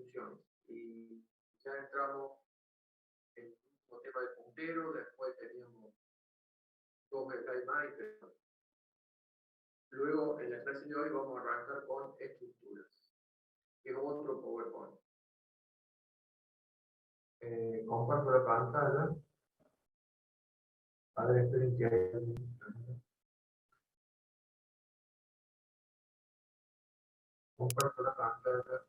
funciones. Y ya entramos en el tema de puntero, después teníamos 2 detalles más y 3 más. Luego, en la clase de hoy vamos a arrancar con estructuras, que es otro PowerPoint. Comparto la pantalla. A ver, esperen que hay... Comparto la pantalla.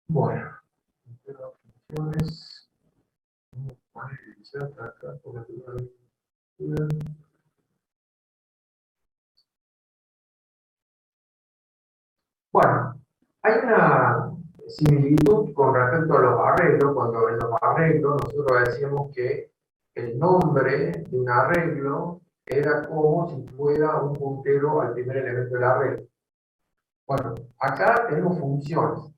Bueno, funciones. Vamos a poner el chat acá porque bueno, hay una similitud con respecto a los arreglos, cuando en los arreglos nosotros decíamos que el nombre de un arreglo era como si fuera un puntero al primer elemento del arreglo. Bueno, acá tenemos funciones.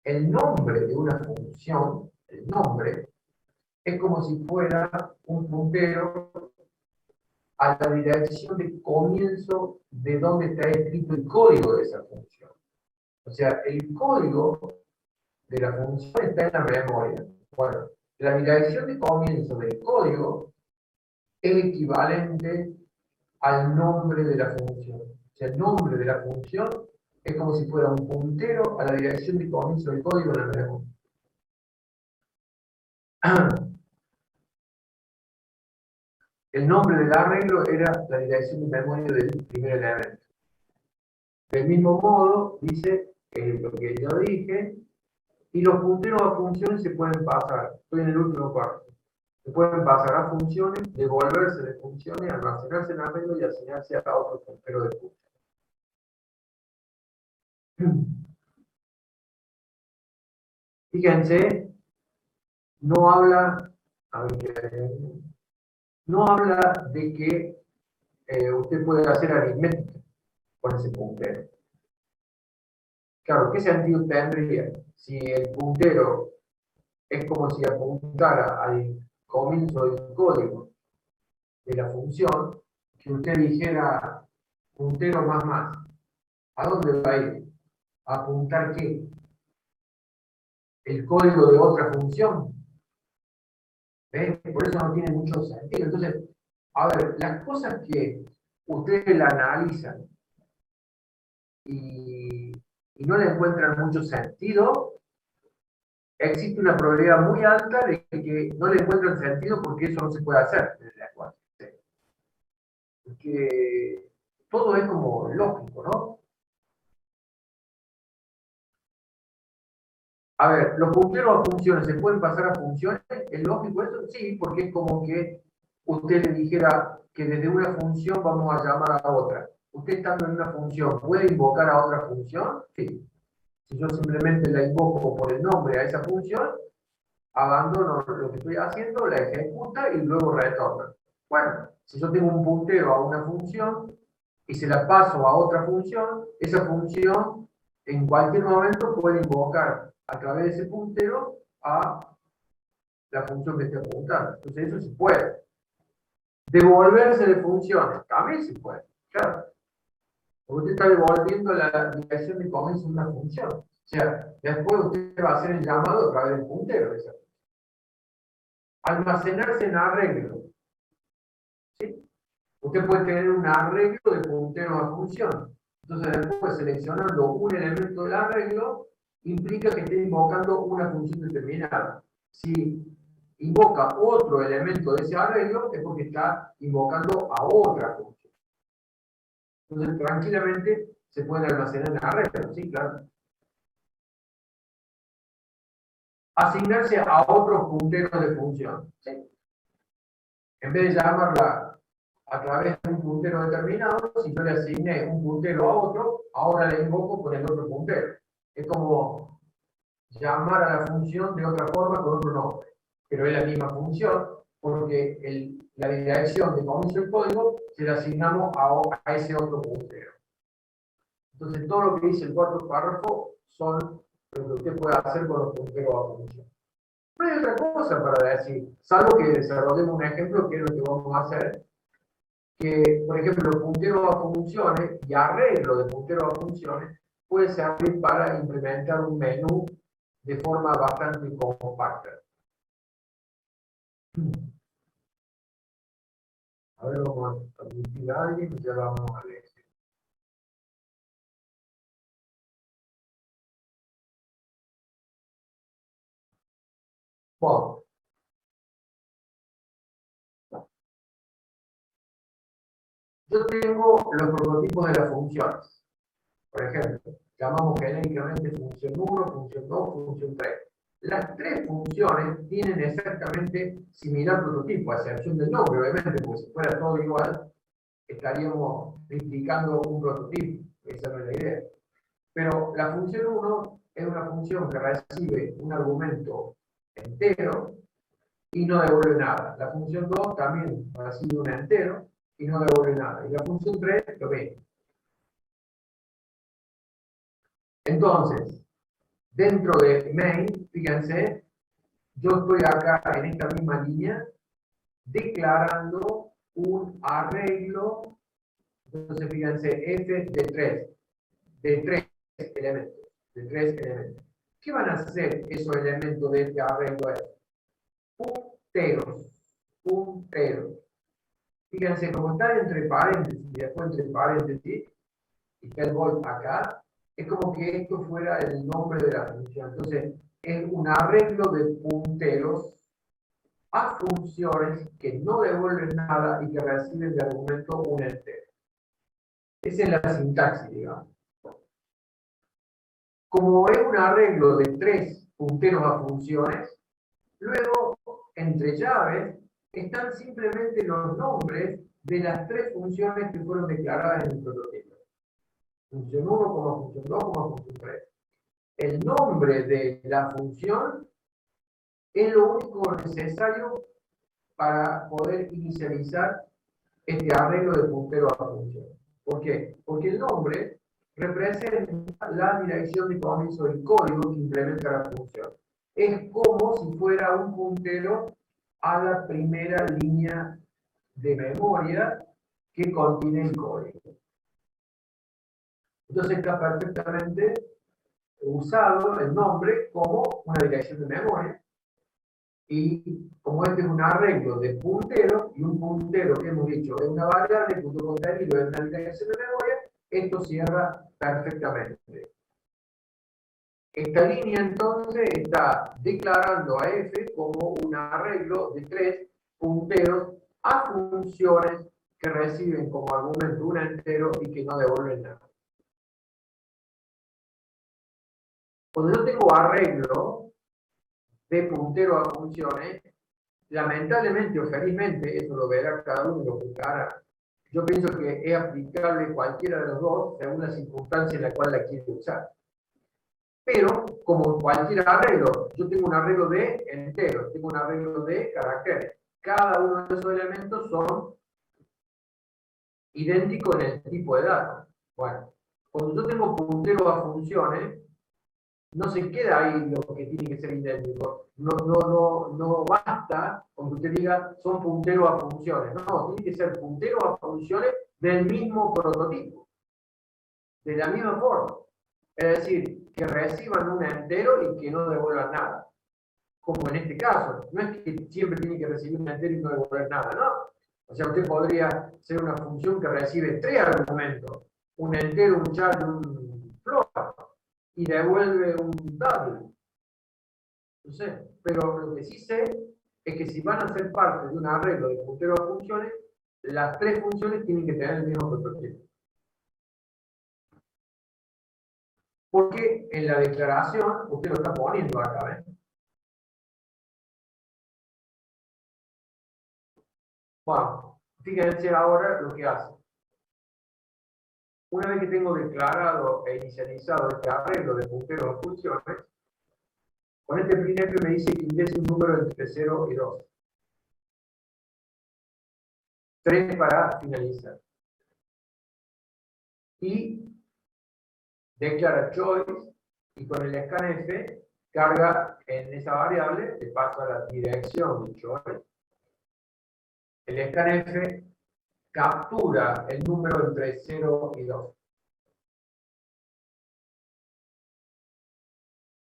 El nombre de una función, el nombre, es como si fuera un puntero a la dirección de comienzo de donde está escrito el código de esa función. O sea, el código de la función está en la memoria. Bueno, la dirección de comienzo del código es equivalente al nombre de la función. O sea, el nombre de la función es como si fuera un puntero a la dirección de comienzo del código en la memoria. El nombre del arreglo era la dirección de memoria del primer elemento. Del mismo modo, dice lo que yo dije, y los punteros a funciones se pueden pasar. Estoy en el último párrafo. Se pueden pasar a funciones, devolverse de funciones, almacenarse en arreglo y asignarse a otro puntero de funciones. Fíjense, no habla, a ver, no habla de que usted puede hacer aritmética con ese puntero. Claro, ¿qué sentido tendría si el puntero es como si apuntara al comienzo del código de la función, que usted dijera puntero más? ¿A dónde va a ir? ¿A apuntar qué? ¿El código de otra función? ¿Ves? Por eso no tiene mucho sentido. Entonces, a ver, las cosas que ustedes la analizan y no le encuentran mucho sentido, existe una probabilidad muy alta de que no le encuentren sentido porque eso no se puede hacer en el lenguaje. Porque todo es como lógico, ¿no? A ver, ¿los punteros a funciones se pueden pasar a funciones? ¿Es lógico eso? Sí, porque es como que usted le dijera que desde una función vamos a llamar a otra. Usted estando en una función, ¿puede invocar a otra función? Sí. Si yo simplemente la invoco por el nombre a esa función, abandono lo que estoy haciendo, la ejecuta y luego retorna. Bueno, si yo tengo un puntero a una función y se la paso a otra función, esa función en cualquier momento puede invocar a través de ese puntero a la función que esté apuntando. Entonces eso se puede. Devolverse de funciones, también se puede, claro. Porque usted está devolviendo la dirección de comienzo de una función. O sea, después usted va a hacer el llamado a través del puntero de esa función. Almacenarse en arreglo. ¿Sí? Usted puede tener un arreglo de puntero a función. Entonces, después seleccionando un elemento del arreglo, implica que esté invocando una función determinada. Si invoca otro elemento de ese arreglo, es porque está invocando a otra función. Entonces, tranquilamente se pueden almacenar en arreglo, ¿sí? Claro. Asignarse a otros punteros de función, ¿sí? En vez de llamarla a través de un puntero determinado, si yo le asigné un puntero a otro, ahora le invoco con el otro puntero. Es como llamar a la función de otra forma con otro nombre, pero es la misma función porque la dirección de comienzo del código se la asignamos a ese otro puntero. Entonces todo lo que dice el cuarto párrafo son lo que usted puede hacer con los punteros a función. No hay otra cosa para decir, salvo que desarrollemos un ejemplo que es lo que vamos a hacer, que, por ejemplo, puntero a funciones y arreglo de puntero a funciones puede servir para implementar un menú de forma bastante compacta. A ver, vamos a admitir a alguien y ya vamos a leer. Bueno, yo tengo los prototipos de las funciones. Por ejemplo, llamamos genéricamente función 1, función 2, función 3. Las tres funciones tienen exactamente similar prototipo, a excepción del nombre, obviamente, porque si fuera todo igual, estaríamos implicando un prototipo. Esa no es la idea. Pero la función 1 es una función que recibe un argumento entero y no devuelve nada. La función 2 también recibe un entero y no devuelve nada. Y la función 3 lo mismo. Entonces, dentro de main, fíjense, yo estoy acá en esta misma línea declarando un arreglo. Entonces, fíjense, f de tres elementos, de tres elementos. ¿Qué van a hacer esos elementos de este arreglo? Punteros, punteros. Fíjense, como están entre paréntesis y después entre paréntesis, y está el volt acá, es como que esto fuera el nombre de la función. Entonces, es un arreglo de punteros a funciones que no devuelven nada y que reciben de argumento un entero. Esa es la sintaxis, digamos. Como es un arreglo de tres punteros a funciones, luego, entre llaves, están simplemente los nombres de las tres funciones que fueron declaradas en el prototipo. Función 1, función 2, función 3. El nombre de la función es lo único necesario para poder inicializar este arreglo de puntero a función. ¿Por qué? Porque el nombre representa la dirección de comienzo del código que implementa la función. Es como si fuera un puntero a la primera línea de memoria que contiene el código. Entonces está perfectamente usado el nombre como una dirección de memoria. Y como este es un arreglo de punteros, y un puntero que hemos dicho es una variable, punto contenido es una dirección de memoria, esto cierra perfectamente. Esta línea entonces está declarando a f como un arreglo de tres punteros a funciones que reciben como argumento un entero y que no devuelven nada. Cuando yo tengo arreglo de puntero a funciones, lamentablemente o felizmente, eso lo verá cada uno y lo buscará. Yo pienso que es aplicable cualquiera de los dos según la circunstancia en la cual la quiere usar. Pero, como cualquier arreglo, yo tengo un arreglo de enteros, tengo un arreglo de caracteres. Cada uno de esos elementos son idénticos en el tipo de datos. Bueno, cuando yo tengo puntero a funciones, no se queda ahí lo que tiene que ser idéntico. No basta con que usted diga son punteros a funciones. No, tiene que ser punteros a funciones del mismo prototipo. De la misma forma. Es decir, que reciban un entero y que no devuelvan nada. Como en este caso. No es que siempre tiene que recibir un entero y no devolver nada, ¿no? O sea, usted podría ser una función que recibe tres argumentos. Un entero, un char y un float. Y devuelve un double. No sé, pero lo que sí sé es que si van a ser parte de un arreglo de puntero a funciones, las tres funciones tienen que tener el mismo prototipo. Porque en la declaración, usted lo está poniendo acá, ¿eh? Bueno, fíjense ahora lo que hace. Una vez que tengo declarado e inicializado este arreglo de puntero a funciones, con este printf me dice que ingrese un número entre 0 y 2. 3 para finalizar. Y declara choice y con el scanf carga en esa variable, le paso a la dirección de choice. El scanf captura el número entre 0 y 2.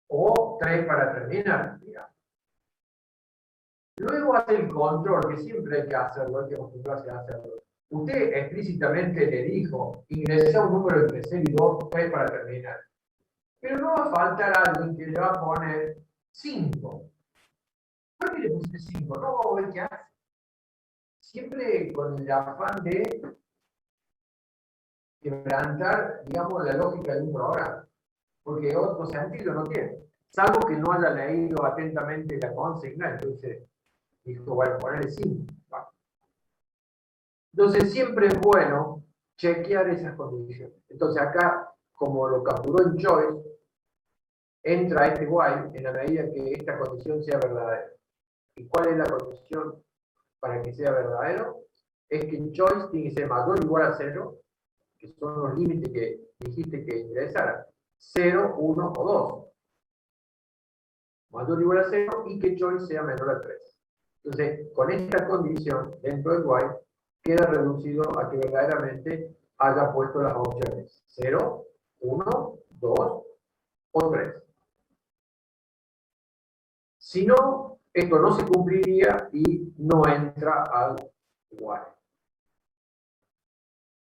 O 3 para terminar, digamos. Luego hace el control, que siempre hay que hacerlo, hay que acostumbrarse a hacerlo. Usted explícitamente le dijo, ingresa un número entre 0 y 2, 3 para terminar. Pero no va a faltar alguien que le va a poner 5. ¿Por qué le pusiste 5? No vamos a ver qué hace. Siempre con el afán de quebrantar, digamos, la lógica de un programa. Porque otro sentido no tiene. Salvo que no haya leído atentamente la consigna, entonces dijo, voy a ponerle 5. Entonces siempre es bueno chequear esas condiciones. Entonces acá, como lo capturó en choice, entra este while en la medida que esta condición sea verdadera. ¿Y cuál es la condición para que sea verdadero? Es que en choice tiene que ser mayor o igual a 0, que son los límites que dijiste que ingresara. 0, 1 o 2. Mayor o igual a 0 y que choice sea menor a 3. Entonces, con esta condición, dentro del while, queda reducido a que verdaderamente haya puesto las opciones 0, 1, 2 o 3. Si no, esto no se cumpliría y no entra al while.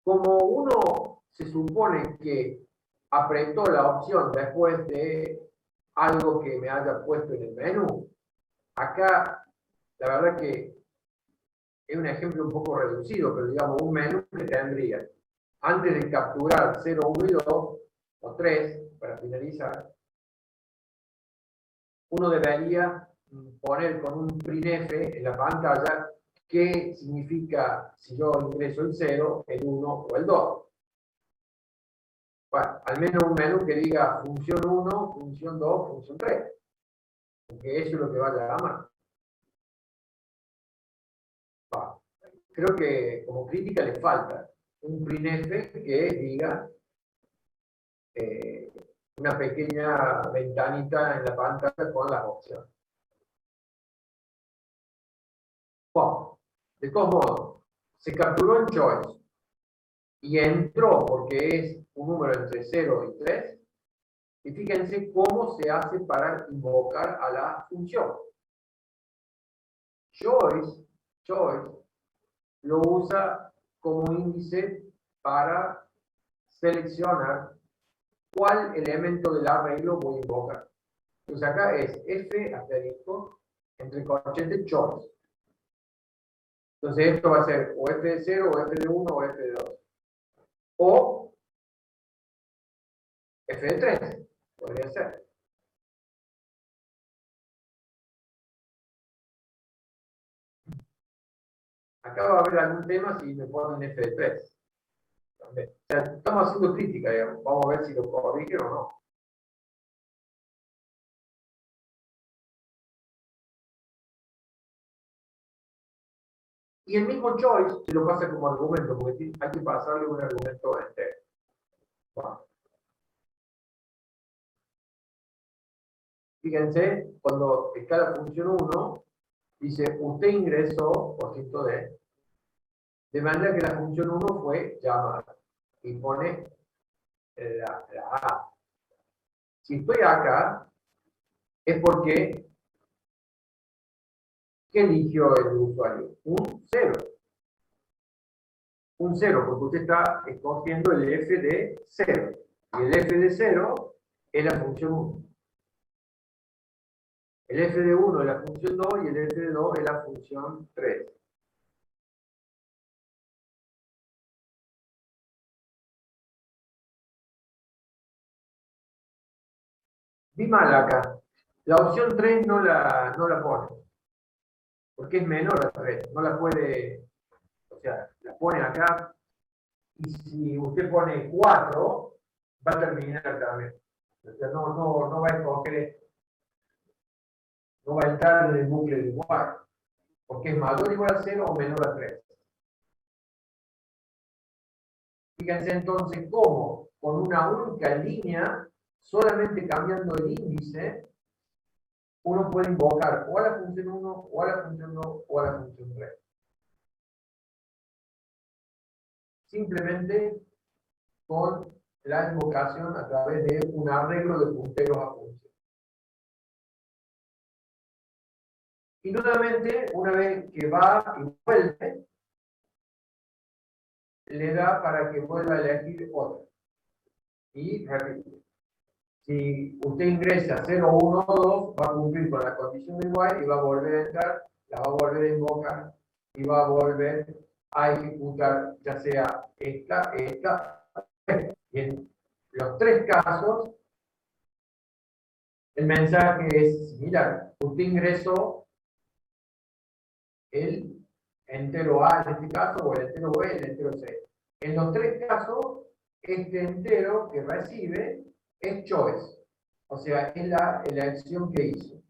Como uno se supone que apretó la opción después de algo que me haya puesto en el menú, acá la verdad que es un ejemplo un poco reducido, pero digamos un menú que tendría, antes de capturar 0, 1 y 2, o 3, para finalizar, uno debería poner con un printf en la pantalla qué significa si yo ingreso el 0, el 1 o el 2. Bueno, al menos un menú que diga función 1, función 2, función 3. Porque eso es lo que va a la gama. Creo que como crítica le falta un printf que diga una pequeña ventanita en la pantalla con las opciones. Bueno, de todos modos, se capturó en choice y entró porque es un número entre 0 y 3. Y fíjense cómo se hace para invocar a la función. Choice lo usa como índice para seleccionar cuál elemento del arreglo voy a invocar. Entonces acá es f asterisco entre corchetes choice. Entonces esto va a ser o f de 0, o f de 1, o f de 2. O f de 3, podría ser. Acá va a haber algún tema si me ponen f de 3. O sea, estamos haciendo crítica, digamos. Vamos a ver si lo corrigen o no. Y el mismo choice se lo pasa como argumento, porque hay que pasarle un argumento entero. Bueno. Fíjense, cuando está la función 1, dice, usted ingresó %d, de manera que la función 1 fue llamada, y pone la A. Si estoy acá, es porque, ¿qué eligió el usuario? Un 0. Un 0, porque usted está escogiendo el f de 0. Y el f de 0 es la función 1. El f de 1 es la función 2 y el f de 2 es la función 3. Vi mal acá. La opción 3 no la pone. Porque es menor a 3. No la puede, o sea, la pone acá. Y si usted pone 4, va a terminar también. O sea, no va a escoger esto. No va a entrar en el bucle de igual. Porque es mayor o igual a 0 o menor a 3. Fíjense entonces cómo, con una única línea, solamente cambiando el índice, uno puede invocar o a la función 1, o a la función 2, o a la función 3. Simplemente con la invocación a través de un arreglo de punteros a función. Y nuevamente, una vez que va y vuelve, le da para que vuelva a elegir otra. Y repite. Si usted ingresa 0, 1 o 2, va a cumplir con la condición de while y va a volver a entrar, la va a volver a invocar y va a volver a ejecutar ya sea esta. Y en los tres casos, el mensaje es similar. Usted ingresó el entero A en este caso, o el entero B, el entero C. En los tres casos, este entero que recibe es choice. O sea, es la elección que hizo.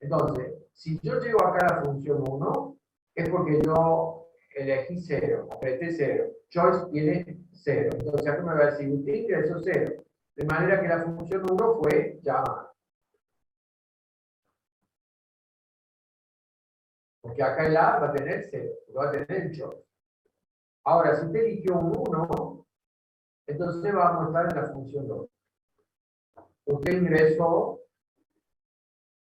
Entonces, si yo llego acá a la función 1, es porque yo elegí 0, apreté 0. Choice tiene 0. Entonces, acá me va a decir, usted ingresó 0. De manera que la función 1 fue llamada. Porque acá el A va a tener 0, va a tener el choice. Ahora, si usted eligió un 1, entonces vamos a estar en la función 2. Usted ingresó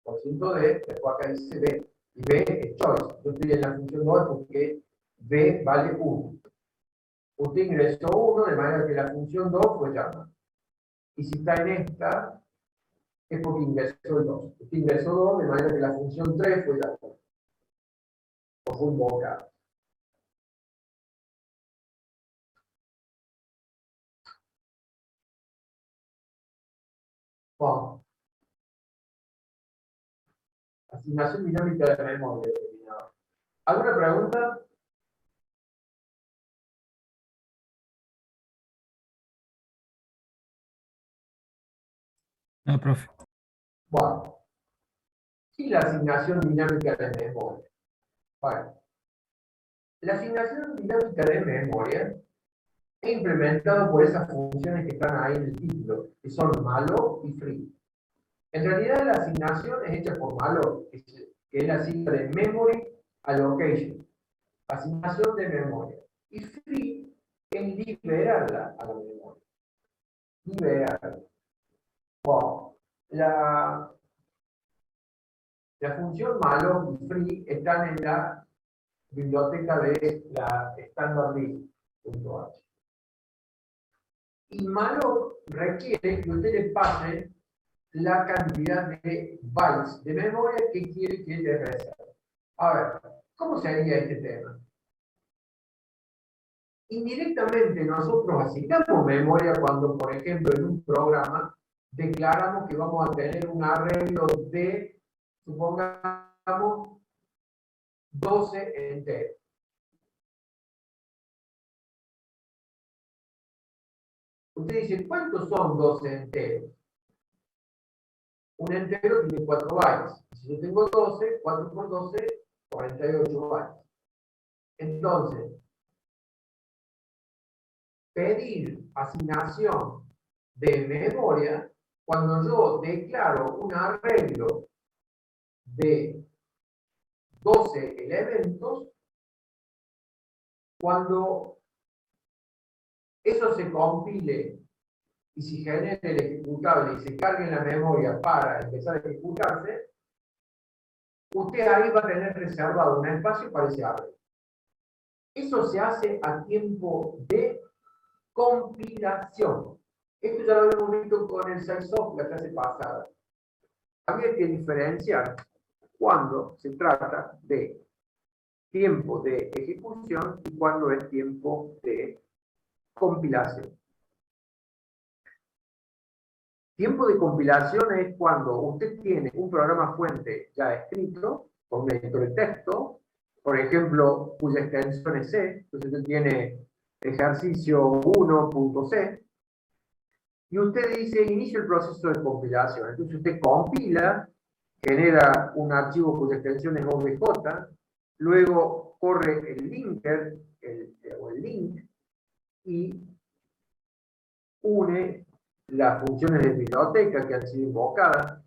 %D, después acá dice B, y B es choice. Yo estoy en la función 2 porque B vale 1. Usted ingresó 1, de manera que la función 2 fue llamada. Y si está en esta, es porque ingresó el 2. Usted ingresó 2, de manera que la función 3 fue llamada. O fue invocada. Bueno, asignación dinámica de memoria. ¿Alguna pregunta? No, profe. Bueno, y la asignación dinámica de memoria. Bueno, la asignación dinámica de memoria es implementado por esas funciones que están ahí en el título, que son malo y free. En realidad la asignación es hecha por malo, que es la sigla de memory allocation, asignación de memoria. Y free es liberarla a la memoria. Liberarla. Wow. La función malo y free están en la biblioteca de la standardlist.h. Y malo requiere que usted le pase la cantidad de bytes de memoria que quiere que le reserve. A ver, ¿cómo se haría este tema? Indirectamente nosotros asignamos memoria cuando, por ejemplo, en un programa declaramos que vamos a tener un arreglo de, supongamos, 12 enteros. Usted dice, ¿cuántos son 12 enteros? Un entero tiene 4 bytes. Si yo tengo 12, 4 por 12, 48 bytes. Entonces, pedir asignación de memoria cuando yo declaro un arreglo de 12 elementos, cuando eso se compile y se genere el ejecutable y se cargue en la memoria para empezar a ejecutarse, usted ahí va a tener reservado un espacio para ese arreglo. Eso se hace a tiempo de compilación. Esto ya lo habíamos visto con el sizeof la clase pasada. Había que diferenciar cuando se trata de tiempo de ejecución y cuando es tiempo de compilación. Tiempo de compilación es cuando usted tiene un programa fuente ya escrito, con un editor de texto, por ejemplo, cuya extensión es C, entonces usted tiene ejercicio 1.c, y usted dice, inicia el proceso de compilación. Entonces usted compila, genera un archivo cuya extensión es obj, luego corre el linker, o el link, y une las funciones de biblioteca que han sido invocadas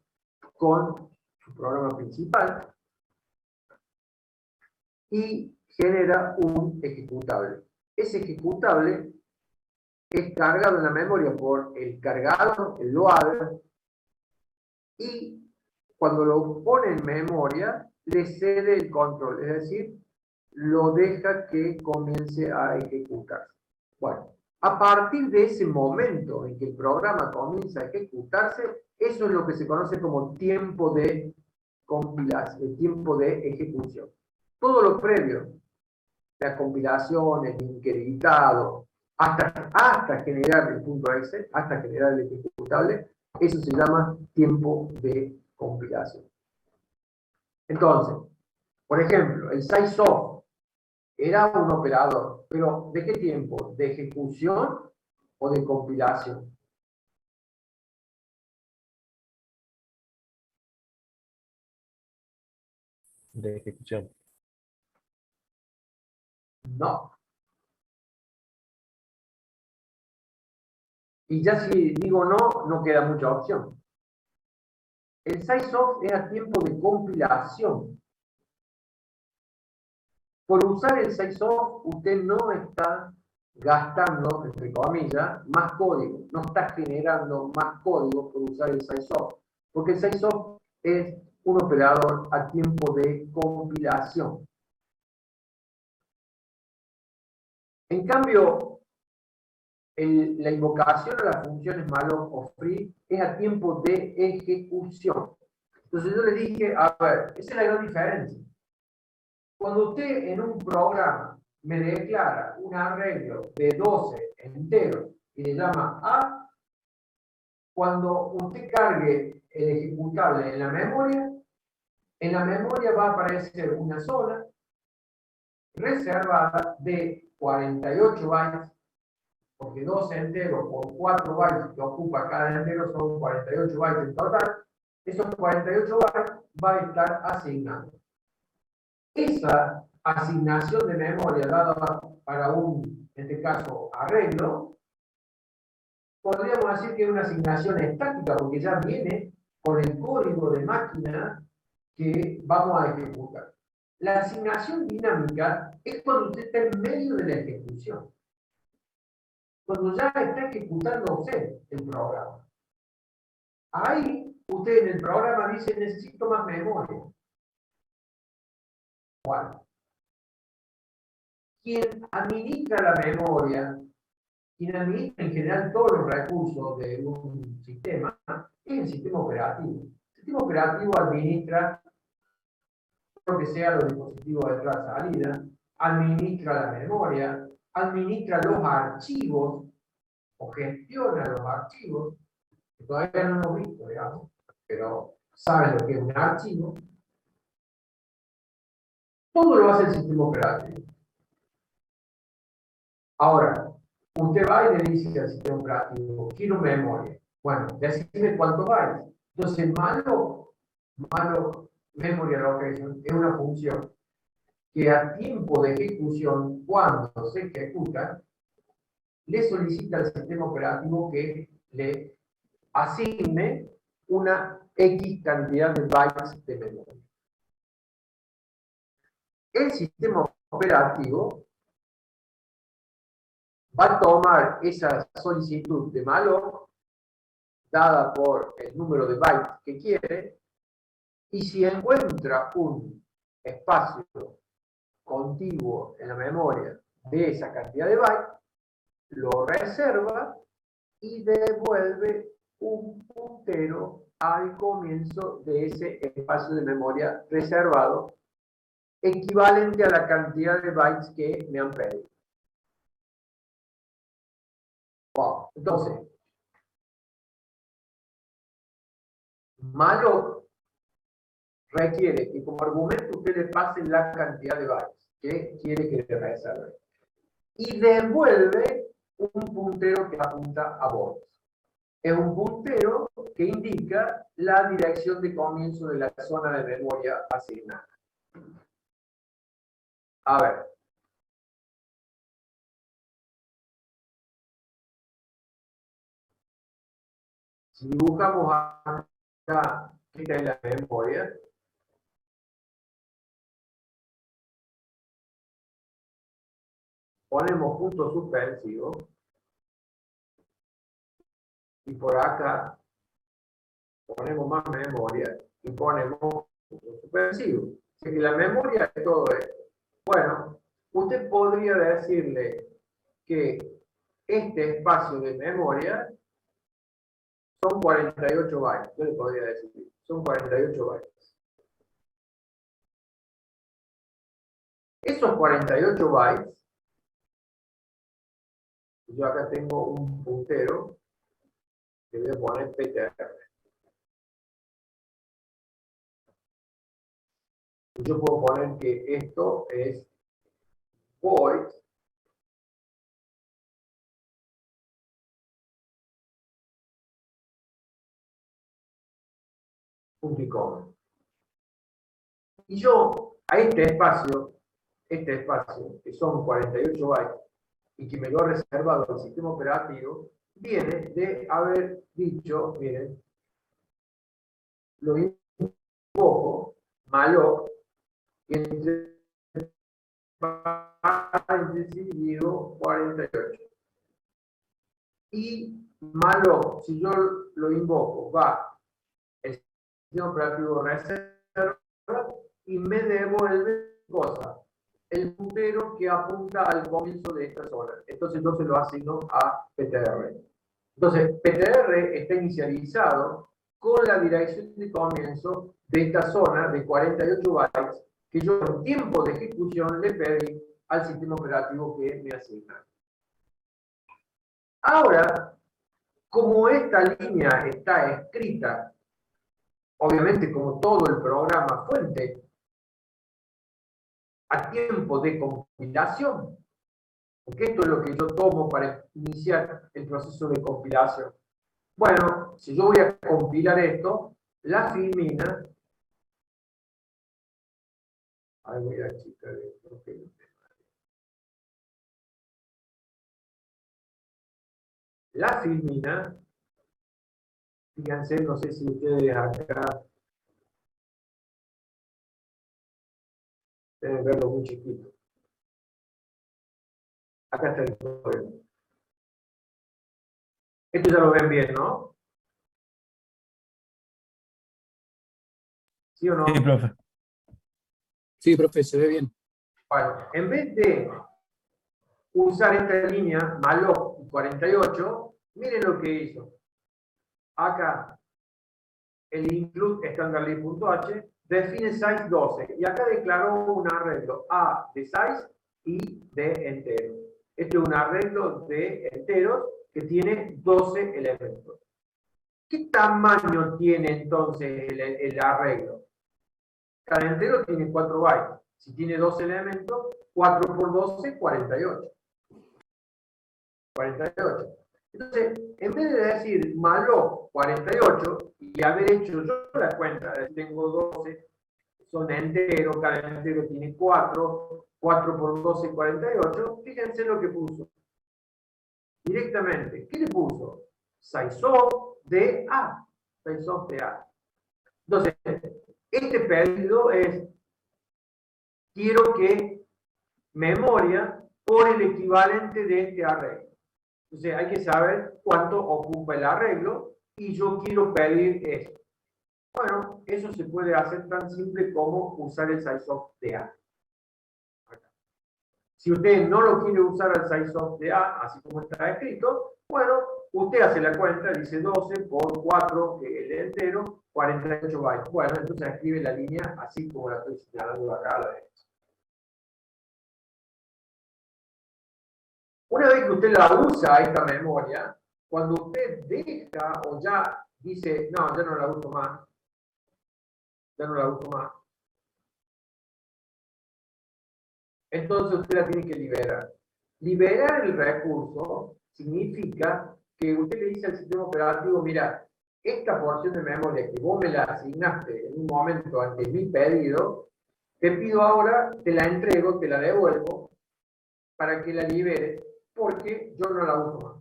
con su programa principal, y genera un ejecutable. Ese ejecutable es cargado en la memoria por el cargador, el loader, y cuando lo pone en memoria, le cede el control, es decir, lo deja que comience a ejecutarse. Bueno, a partir de ese momento en que el programa comienza a ejecutarse, eso es lo que se conoce como tiempo de compilación, el tiempo de ejecución. Todo lo previo, la compilación, el link editado, hasta generar el punto exe, hasta generar el ejecutable, eso se llama tiempo de compilación. Entonces, por ejemplo, el sizeof era un operador, pero ¿de qué tiempo? ¿De ejecución o de compilación? De ejecución. No. Y ya si digo no, no queda mucha opción. El sizeof es a tiempo de compilación. Por usar el sizeof, usted no está gastando, entre comillas, más código. No está generando más código por usar el sizeof. Porque el sizeof es un operador a tiempo de compilación. En cambio, la invocación a las funciones malloc o free es a tiempo de ejecución. Entonces yo le dije, a ver, esa es la gran diferencia. Cuando usted en un programa me declara un arreglo de 12 enteros y le llama A, cuando usted cargue el ejecutable en la memoria va a aparecer una zona reservada de 48 bytes, porque 12 enteros por 4 bytes que ocupa cada entero son 48 bytes en total. Esos 48 bytes va a estar asignado. Esa asignación de memoria dada para un, en este caso, arreglo, podríamos decir que es una asignación estática porque ya viene con el código de máquina que vamos a ejecutar. La asignación dinámica es cuando usted está en medio de la ejecución. Cuando ya está ejecutando usted el programa. Ahí usted en el programa dice necesito más memoria. ¿Cuál? Quien administra la memoria, quien administra en general todos los recursos de un sistema, es el sistema operativo. El sistema operativo administra lo que sea los dispositivos de entrada-salida, administra la memoria, administra los archivos o gestiona los archivos, que todavía no hemos visto, digamos, pero saben lo que es un archivo. Todo lo hace el sistema operativo. Ahora, usted va y le dice al sistema operativo, quiero memoria. Bueno, decime cuánto bytes. Entonces, malo memory allocation es una función que a tiempo de ejecución, cuando se ejecuta, le solicita al sistema operativo que le asigne una X cantidad de bytes de memoria. El sistema operativo va a tomar esa solicitud de malloc dada por el número de bytes que quiere, y si encuentra un espacio contiguo en la memoria de esa cantidad de bytes, lo reserva y devuelve un puntero al comienzo de ese espacio de memoria reservado, equivalente a la cantidad de bytes que me han pedido. Wow. Entonces, malloc requiere que como argumento usted le pase la cantidad de bytes que quiere que le reserve y devuelve un puntero que apunta a bytes. Es un puntero que indica la dirección de comienzo de la zona de memoria asignada. A ver. Si dibujamos acá esta es la memoria. Ponemos puntos suspensivos. Y por acá ponemos más memoria y ponemos puntos suspensivos. Así que la memoria es todo esto. Bueno, usted podría decirle que este espacio de memoria son 48 bytes. Yo le podría decir, son 48 bytes. Esos 48 bytes, yo acá tengo un puntero que voy a poner PTR. Yo puedo poner que esto es void punto y coma. Y yo a este espacio, que son 48 bytes, y que me lo ha reservado el sistema operativo, viene de haber dicho, miren, lo invoco, malloc, y entre paréntesis digo 48. Y malloc, si yo lo invoco, va el sistema operativo reserva y me devuelve cosa, el puntero que apunta al comienzo de esta zona. Entonces yo se lo asigno a PTR. Entonces PTR está inicializado con la dirección de comienzo de esta zona de 48 bytes que yo en tiempo de ejecución le pedí al sistema operativo que me asigna. Ahora, como esta línea está escrita, obviamente como todo el programa fuente, a tiempo de compilación, porque esto es lo que yo tomo para iniciar el proceso de compilación. Bueno, si yo voy a compilar esto, la filmina, ahí voy a achicar esto, okay. La filmina, fíjense, no sé si ustedes acá deben verlo muy chiquito. Acá está el código. Esto ya lo ven bien, ¿no? ¿Sí o no? Sí, profe. Sí, profe, se ve bien. Bueno, en vez de usar esta línea malloc 48, miren lo que hizo. Acá, el include standardlib.h define size 12 y acá declaró un arreglo A de size y de entero. Este es un arreglo de enteros que tiene 12 elementos. ¿Qué tamaño tiene entonces el arreglo? Cada entero tiene 4 bytes. Si tiene 12 elementos, 4 por 12, 48. 48. Entonces, en vez de decir malloc 48 y haber hecho yo la cuenta, tengo 12, son enteros, cada entero tiene 4, 4 por 12, 48, fíjense lo que puso. Directamente, ¿qué le puso? Sizeof de A. Sizeof de A. Entonces, este pedido es, quiero que memoria por el equivalente de este arreglo. Entonces hay que saber cuánto ocupa el arreglo y yo quiero pedir esto. Bueno, eso se puede hacer tan simple como usar el sizeof de A. Si usted no lo quiere usar al sizeof de A, así como está escrito, bueno, usted hace la cuenta, dice 12 por 4, que es el entero, 48 bytes. Bueno, entonces escribe la línea así como la estoy señalando acá a la derecha. Una vez que usted la usa esta memoria, cuando usted deja o ya dice, no, ya no la uso más, ya no la uso más, entonces usted la tiene que liberar. Liberar el recurso significa que usted le dice al sistema operativo, mira, esta porción de memoria que vos me la asignaste en un momento ante mi pedido, te pido ahora, te la entrego, te la devuelvo, para que la liberes, porque yo no la uso más.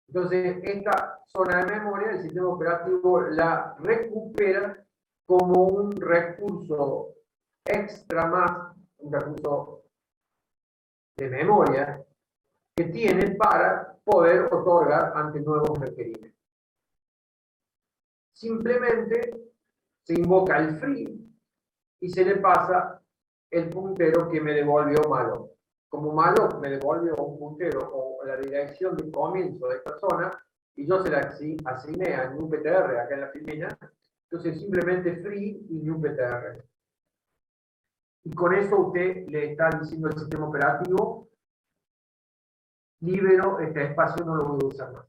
Entonces, esta zona de memoria, el sistema operativo la recupera como un recurso extra más, un recurso de memoria que tiene para poder otorgar ante nuevos requerimientos. Simplemente se invoca el free y se le pasa el puntero que me devolvió malloc. Como malloc me devolvió un puntero o la dirección de comienzo de esta zona y yo se la asigné a newptr acá en la filmina, entonces simplemente free y newptr. Y con eso usted le está diciendo al sistema operativo: libero este espacio, no lo voy a usar más.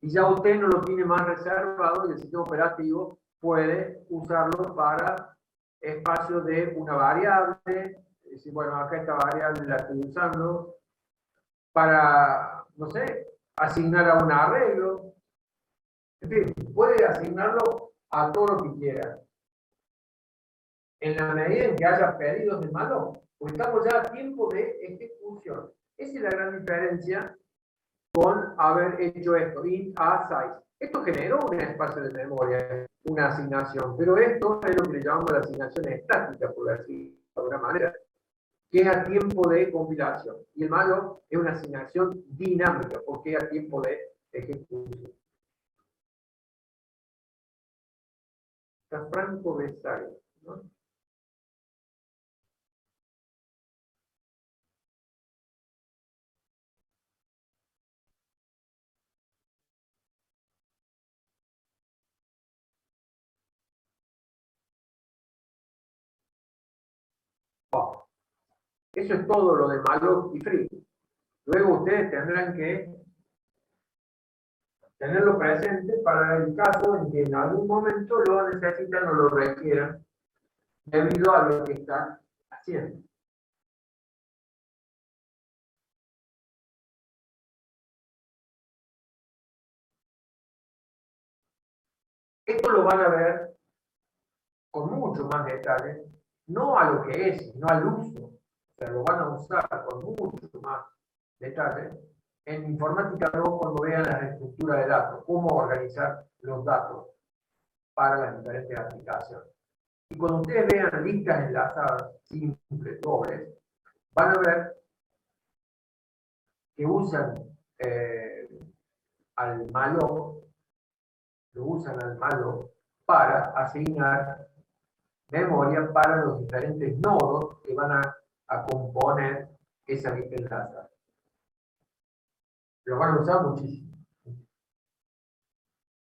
Y ya usted no lo tiene más reservado y el sistema operativo puede usarlo para espacio de una variable. Es decir, bueno, acá esta variable la estoy usando para, no sé, asignar a un arreglo. En fin, puede asignarlo a todo lo que quiera. En la medida en que haya pedidos de malloc, pues estamos ya a tiempo de ejecución. Esa es la gran diferencia con haber hecho esto, int a size. Esto generó un espacio de memoria, una asignación, pero esto es lo que le llamamos la asignación estática, por decirlo de alguna manera, que es a tiempo de compilación. Y el malloc es una asignación dinámica, porque es a tiempo de ejecución. Está Franco Besario, ¿no? Oh, eso es todo lo de malloc y free. Luego ustedes tendrán que tenerlo presente para el caso en que en algún momento lo necesitan o lo requieran debido a lo que están haciendo. Esto lo van a ver con mucho más detalle, no a lo que es, sino al uso. O sea, lo van a usar con mucho más detalle en informática 2 cuando vean la estructura de datos, cómo organizar los datos para las diferentes aplicaciones. Y cuando ustedes vean listas enlazadas simples, dobles, van a ver que usan al malloc, lo usan al malloc para asignar memoria para los diferentes nodos que van a componer esa lista enlazada. Lo van a usar muchísimo.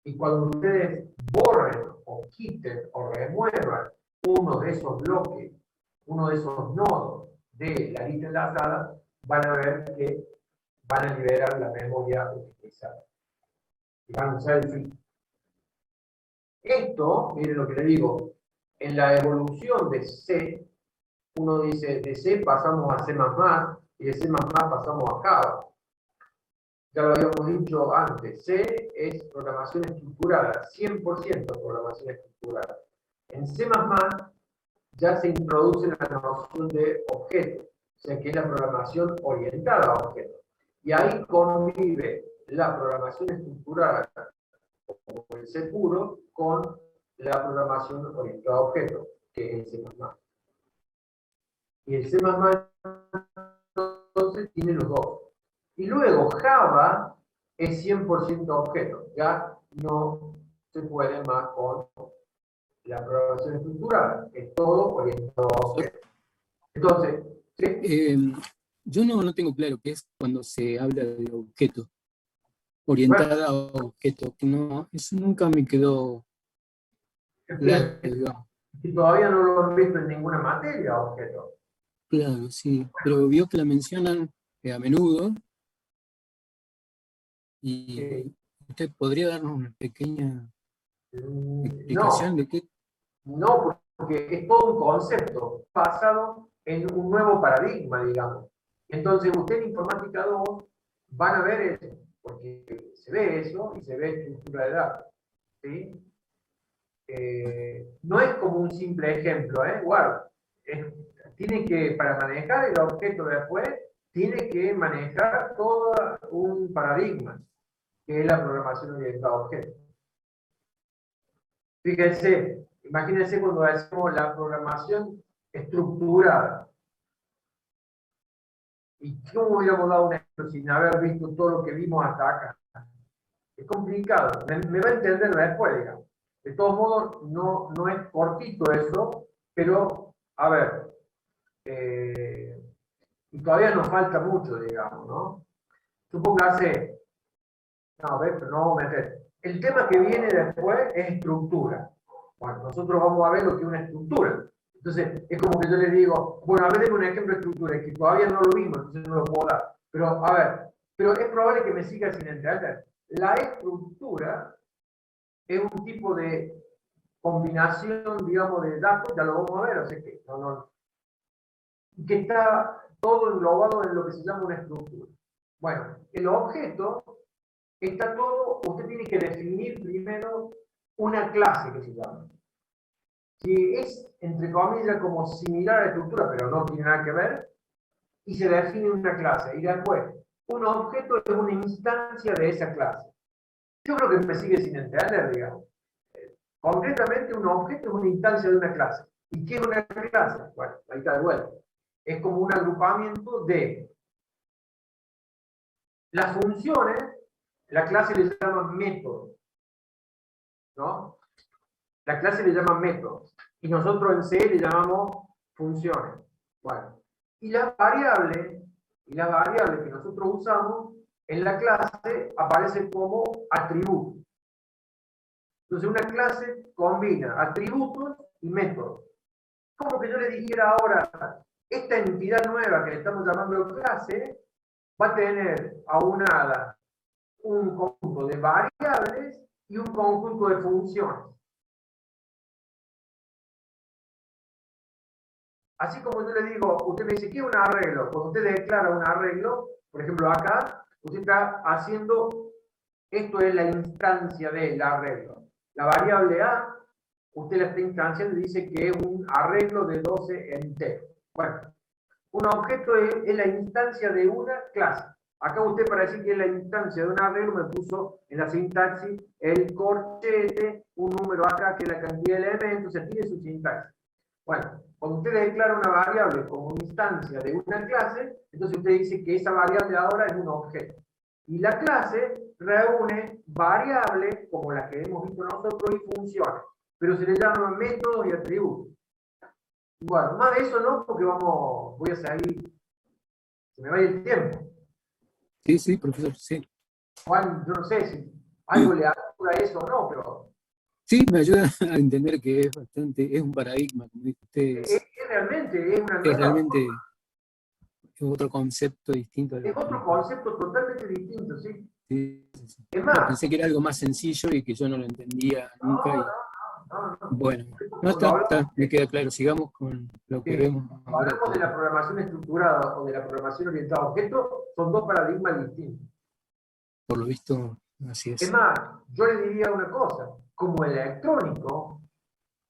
Y cuando ustedes borren o quiten o remuevan uno de esos bloques, uno de esos nodos de la lista enlazada, van a ver que van a liberar la memoria utilizada. Y van a usar el free. Esto, miren lo que le digo, en la evolución de C, uno dice, de C pasamos a C++, y de C++ pasamos a Java. Ya lo habíamos dicho antes, C es programación estructurada, 100% programación estructurada. En C++ ya se introduce la noción de objeto, o sea que es la programación orientada a objetos. Y ahí convive la programación estructurada, como el C puro, con la programación orientada a objetos, que es el C++. Y el C++ entonces tiene los dos. Y luego Java es 100% objeto, ya no se puede más con la programación estructurada, es todo orientado a objetos. Entonces, ¿sí? Yo no tengo claro qué es cuando se habla de objeto, orientada a objeto. No, eso nunca me quedó claro, digamos. Y todavía no lo han visto en ninguna materia, objeto. Claro, sí, pero vio que la mencionan a menudo y usted podría darnos una pequeña explicación de qué. No, porque es todo un concepto basado en un nuevo paradigma, digamos. Entonces, usted en Informática 2 van a ver eso, porque se ve eso y se ve estructura de datos. ¿Sí? No es como un simple ejemplo, guarda. Tiene que, para manejar el objeto después, tiene que manejar todo un paradigma, que es la programación orientada a objetos. Fíjense, imagínense cuando hacemos la programación estructurada. ¿Y cómo hubiéramos dado un ejemplo sin haber visto todo lo que vimos hasta acá? Es complicado, me va a entender después, digamos. De todos modos, no es cortito eso, pero, a ver, y todavía nos falta mucho, digamos, ¿no? Supóngase, no, pero no vamos a meter. El tema que viene después es estructura. Bueno, nosotros vamos a ver lo que es una estructura. Entonces, es como que yo le digo, bueno, a ver, denme un ejemplo de estructura, que todavía no lo vimos, entonces no lo puedo dar. Pero, a ver, pero es probable que me siga sin entender. La estructura es un tipo de combinación, digamos, de datos, ya lo vamos a ver, o sea que, que está todo englobado en lo que se llama una estructura. Bueno, el objeto está todo, usted tiene que definir primero una clase que se llama. Si es, entre comillas, como similar a la estructura, pero no tiene nada que ver, y se define una clase. Y después, un objeto es una instancia de esa clase. Yo creo que me sigue sin entender, digamos. Concretamente, un objeto es una instancia de una clase. ¿Y qué es una clase? Bueno, ahí está de vuelta. Es como un agrupamiento de las funciones, la clase le llama método, ¿no? La clase le llama método. Y nosotros en C le llamamos funciones. Bueno, y las variables que nosotros usamos en la clase aparecen como atributos. Entonces una clase combina atributos y métodos. Como que yo le dijera ahora, esta entidad nueva que le estamos llamando clase va a tener aunada un conjunto de variables y un conjunto de funciones. Así como yo le digo, usted me dice, ¿qué es un arreglo? Cuando usted declara un arreglo, por ejemplo acá, usted está haciendo, esto es la instancia del arreglo. La variable A, usted la está instanciando y dice que es un arreglo de 12 enteros. Bueno, un objeto es la instancia de una clase. Acá usted para decir que es la instancia de un arreglo me puso en la sintaxis el corchete, un número acá que es la cantidad de elementos, o sea, tiene su sintaxis. Bueno, cuando usted declara una variable como instancia de una clase, entonces usted dice que esa variable ahora es un objeto. Y la clase reúne variables como las que hemos visto nosotros y funciones, pero se le llaman métodos y atributos. Bueno, más de eso no, porque voy a salir, se me va el tiempo. Sí, sí, profesor, sí. Juan, yo no sé si algo le ayuda a eso o no, pero Sí, me ayuda a entender que es bastante, es un paradigma, como dice usted, realmente es una es nueva, realmente es otro concepto distinto a lo es que otro concepto totalmente distinto, ¿sí? sí, sí, sí. Es No, más, pensé que era algo más sencillo y que yo no lo entendía nunca. Y no. bueno, no Cuando está, me queda claro. Sigamos con lo que vemos ahora. hablamos de la programación estructurada o de la programación orientada a objetos, son dos paradigmas distintos. Por lo visto, así Es es. más, yo le diría una cosa, como electrónico,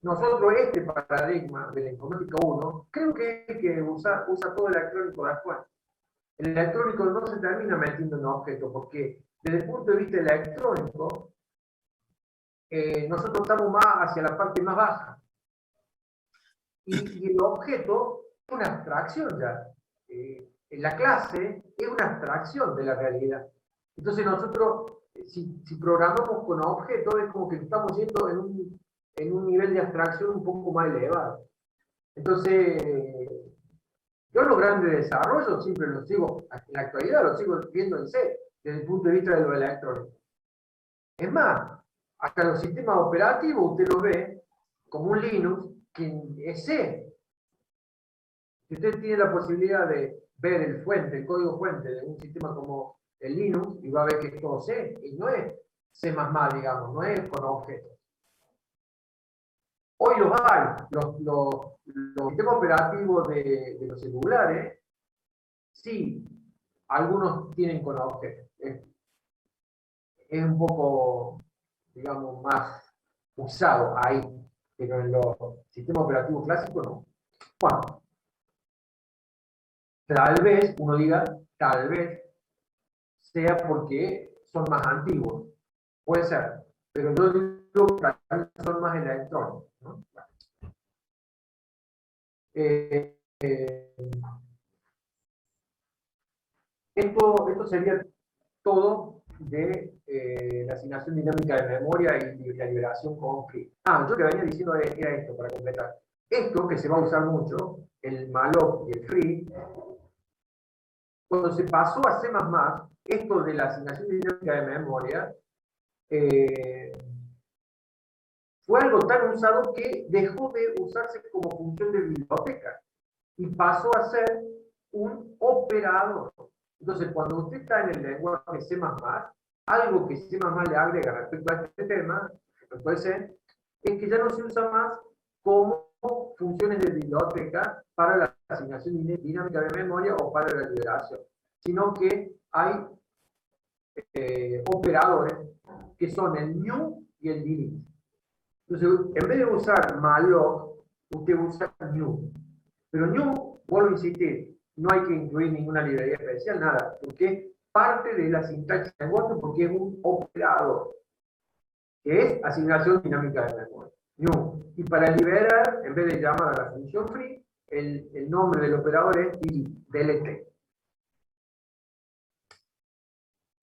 nosotros este paradigma de la informática 1, creo que usa todo el electrónico después. El electrónico no se termina metiendo en objetos, porque desde el punto de vista electrónico, nosotros estamos más hacia la parte más baja. Y el objeto es una abstracción ya. La clase es una abstracción de la realidad. Entonces nosotros, si programamos con objetos, es como que estamos yendo en un nivel de abstracción un poco más elevado. Entonces, yo los grandes desarrollos siempre los sigo, en la actualidad los sigo viendo en C, desde el punto de vista de lo electrónico. Es más, hasta los sistemas operativos usted lo ve como un Linux, que es C. Si usted tiene la posibilidad de ver el código fuente de un sistema como el Linux, y va a ver que es todo C, y no es C++, digamos, no es con objetos. Hoy los hay, los sistemas operativos de los celulares, sí, algunos tienen con objetos. Es un poco, digamos, más usado ahí, pero en los sistemas operativos clásicos no. Bueno, Tal vez, uno diga, tal vez sea porque son más antiguos. Puede ser. Pero yo digo que tal vez son más electrónicos, ¿no? Eh, eh, esto sería todo de la asignación dinámica de memoria y la liberación con free. Yo que venía diciendo era esto, para completar. Esto que se va a usar mucho, el malloc y el free, cuando se pasó a C++, esto de la asignación dinámica de memoria, eh, fue algo tan usado que dejó de usarse como función de biblioteca y pasó a ser un operador. Entonces, cuando usted está en el lenguaje C++, algo que C++ le agrega respecto a este tema, respecto a C, es que ya no se usa más como funciones de biblioteca para la asignación dinámica de memoria o para la liberación, sino que hay operadores que son el new y el delete. Entonces, en vez de usar malloc, usted usa new. Pero new, vuelvo a insistir, no hay que incluir ninguna librería especial, nada, porque es parte de la sintaxis de lenguaje, porque es un operador, que es asignación dinámica de memoria. New. Y para liberar, en vez de llamar a la función free, el nombre del operador es delete.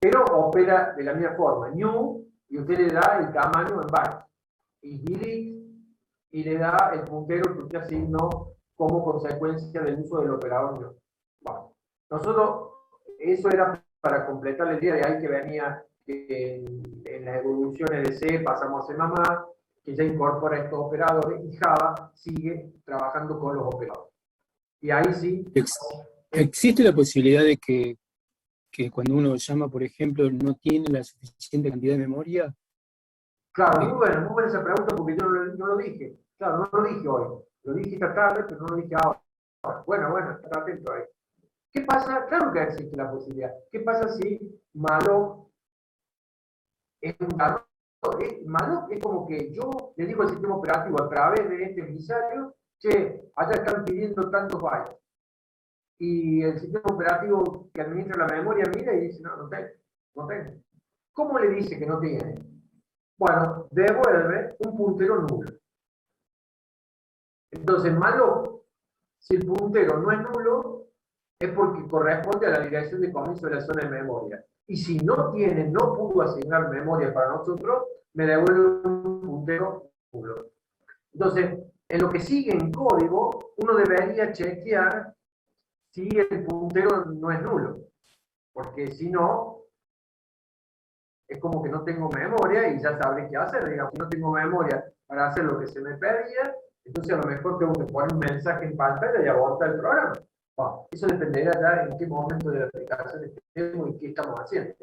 Pero opera de la misma forma. New, y usted le da el tamaño en bytes. Y delete, y le da el puntero que usted asignó como consecuencia del uso del operador new. Bueno, nosotros, eso era para completar el día de ahí que venía en las evoluciones de C, pasamos a C++, que ya incorpora estos operadores, y Java sigue trabajando con los operadores. Y ahí sí... ¿Existe la posibilidad de que cuando uno llama, por ejemplo, no tiene la suficiente cantidad de memoria? Claro, muy buena esa pregunta porque yo no lo dije. Claro, no lo dije hoy. Lo dije esta tarde, pero no lo dije ahora. Bueno, estar atento ahí. ¿Qué pasa? Claro que existe la posibilidad. ¿Qué pasa si malloc es un dato? Malloc es como que yo le digo al sistema operativo a través de este emisario, che, allá están pidiendo tantos bytes. Y el sistema operativo que administra la memoria mira y dice, no tengo. ¿Cómo le dice que no tiene? Bueno, devuelve un puntero nulo. Entonces, malloc, si el puntero no es nulo, es porque corresponde a la dirección de comienzo de la zona de memoria. Y si no pudo asignar memoria para nosotros, me devuelve un puntero nulo. Entonces, en lo que sigue en código, uno debería chequear si el puntero no es nulo. Porque si no, es como que no tengo memoria y ya sabré qué hacer. Digamos, si no tengo memoria para hacer lo que se me pedía, entonces a lo mejor tengo que poner un mensaje en pantalla y abortar el programa. Bueno, eso dependerá ya en qué momento de la aplicación estemos y qué estamos haciendo.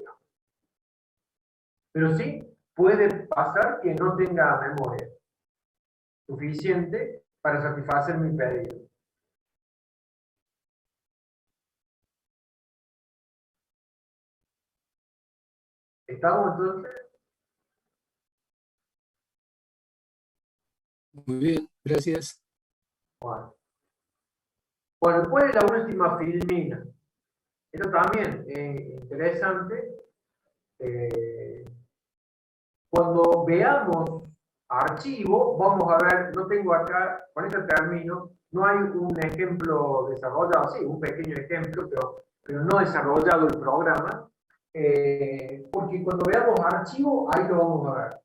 Pero sí, puede pasar que no tenga memoria suficiente para satisfacer mi pedido. ¿Estamos entonces? Muy bien, gracias. Bueno, ¿cuál es la última filmina? Esto también es interesante. Cuando veamos archivo, vamos a ver, no tengo acá, con este término, no hay un ejemplo desarrollado, sí, un pequeño ejemplo, pero no desarrollado el programa, porque cuando veamos archivo, ahí lo vamos a ver,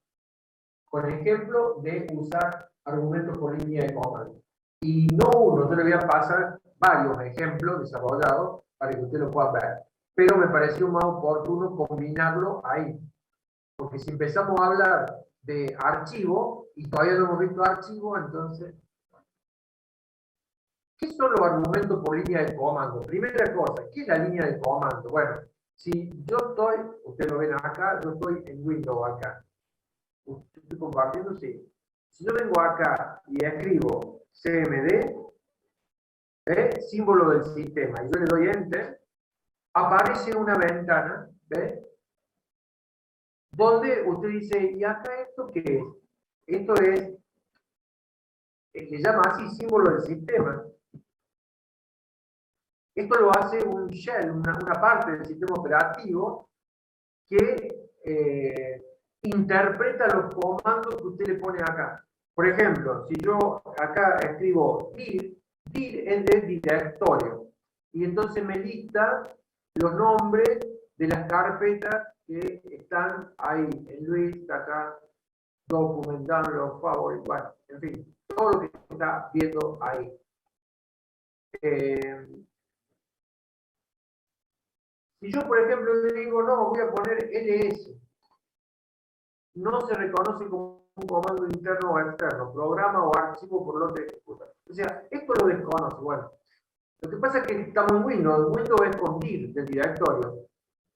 con ejemplo de usar argumentos por línea de comando. Y no uno, yo le voy a pasar varios ejemplos desarrollados para que usted lo pueda ver, pero me pareció más oportuno combinarlo ahí. Porque si empezamos a hablar de archivo y todavía no hemos visto archivo, entonces, ¿qué son los argumentos por línea de comando? Primera cosa, ¿qué es la línea de comando? Bueno, si yo estoy, ustedes lo ven acá, yo estoy en Windows acá. ¿Estoy compartiendo? Sí. Si yo vengo acá y escribo cmd, símbolo del sistema, y yo le doy Enter, aparece una ventana, ¿ves? Donde usted dice, ¿y acá esto qué es? Esto es, se llama así símbolo del sistema. Esto lo hace un shell, una parte del sistema operativo que interpreta los comandos que usted le pone acá. Por ejemplo, si yo acá escribo dir, dir es de directorio, y entonces me lista los nombres de las carpetas que están ahí, en Luis, acá, documentando los favoritos, bueno, en fin, todo lo que está viendo ahí. Si yo, por ejemplo, le digo, no, voy a poner ls, no se reconoce como un comando interno o externo, programa o archivo por lo que ejecuta. O sea, esto lo desconoce. Bueno, lo que pasa es que estamos en Windows. Windows es con dir del directorio.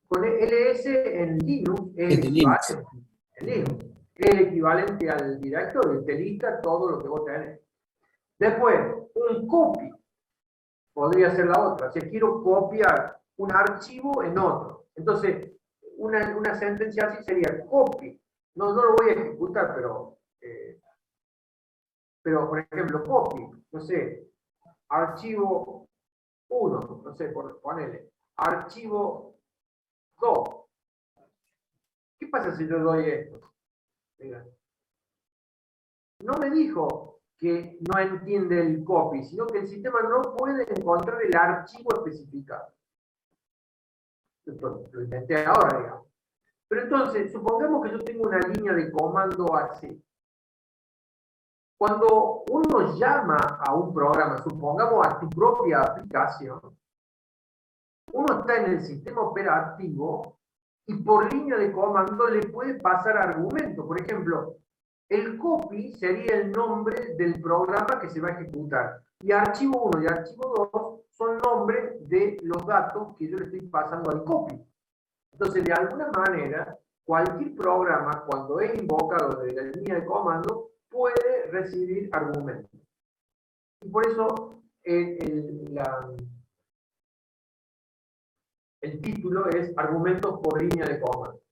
Con ls en Linux es Es el de Linux. equivalente. En Linux es el equivalente al directorio. Te lista todo lo que vos tenés. Después, un copy podría ser la otra. O sea, quiero copiar un archivo en otro. Entonces, una sentencia así sería copy. No lo voy a ejecutar, pero por ejemplo, copy, no sé, archivo 1, no sé, ponele, archivo 2. ¿Qué pasa si yo doy esto? Mira, no me dijo que no entiende el copy, sino que el sistema no puede encontrar el archivo especificado. Esto lo intenté ahora, digamos. Pero entonces, supongamos que yo tengo una línea de comando así. Cuando uno llama a un programa, supongamos a tu propia aplicación, uno está en el sistema operativo y por línea de comando le puede pasar argumentos. Por ejemplo, el copy sería el nombre del programa que se va a ejecutar. Y archivo 1 y archivo 2 son nombres de los datos que yo le estoy pasando al copy. Entonces, de alguna manera, cualquier programa, cuando es invocado desde la línea de comando, puede recibir argumentos. Y por eso el título es argumentos por línea de comando.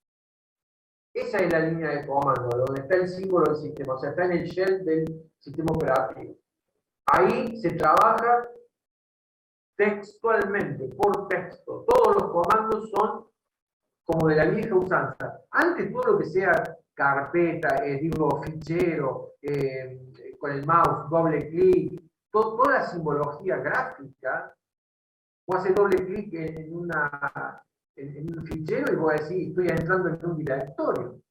Esa es la línea de comando, donde está el símbolo del sistema, o sea, está en el shell del sistema operativo. Ahí se trabaja textualmente, por texto. Todos los comandos son como de la vieja usanza. Antes todo lo que sea carpeta, fichero, con el mouse, doble clic, toda la simbología gráfica, vos haces doble clic en un fichero y vos decís, estoy entrando en un directorio.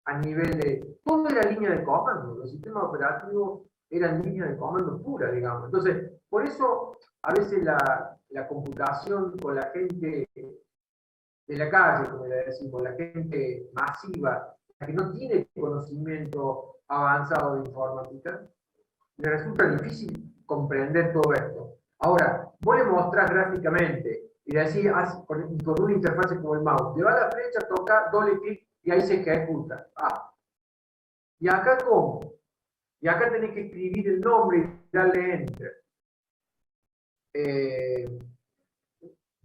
A nivel de, todo era línea de comando, los sistemas operativos eran línea de comando pura, digamos. Entonces, por eso a veces la computación con la gente de la calle, como le decimos, la gente masiva, la que no tiene conocimiento avanzado de informática, le resulta difícil comprender todo esto. Ahora, vos le mostrás gráficamente y le decís, con una interfaz como el mouse, le va a la flecha, toca, doble clic y ahí se ejecuta. ¿Y acá cómo? Y acá tenés que escribir el nombre y darle enter.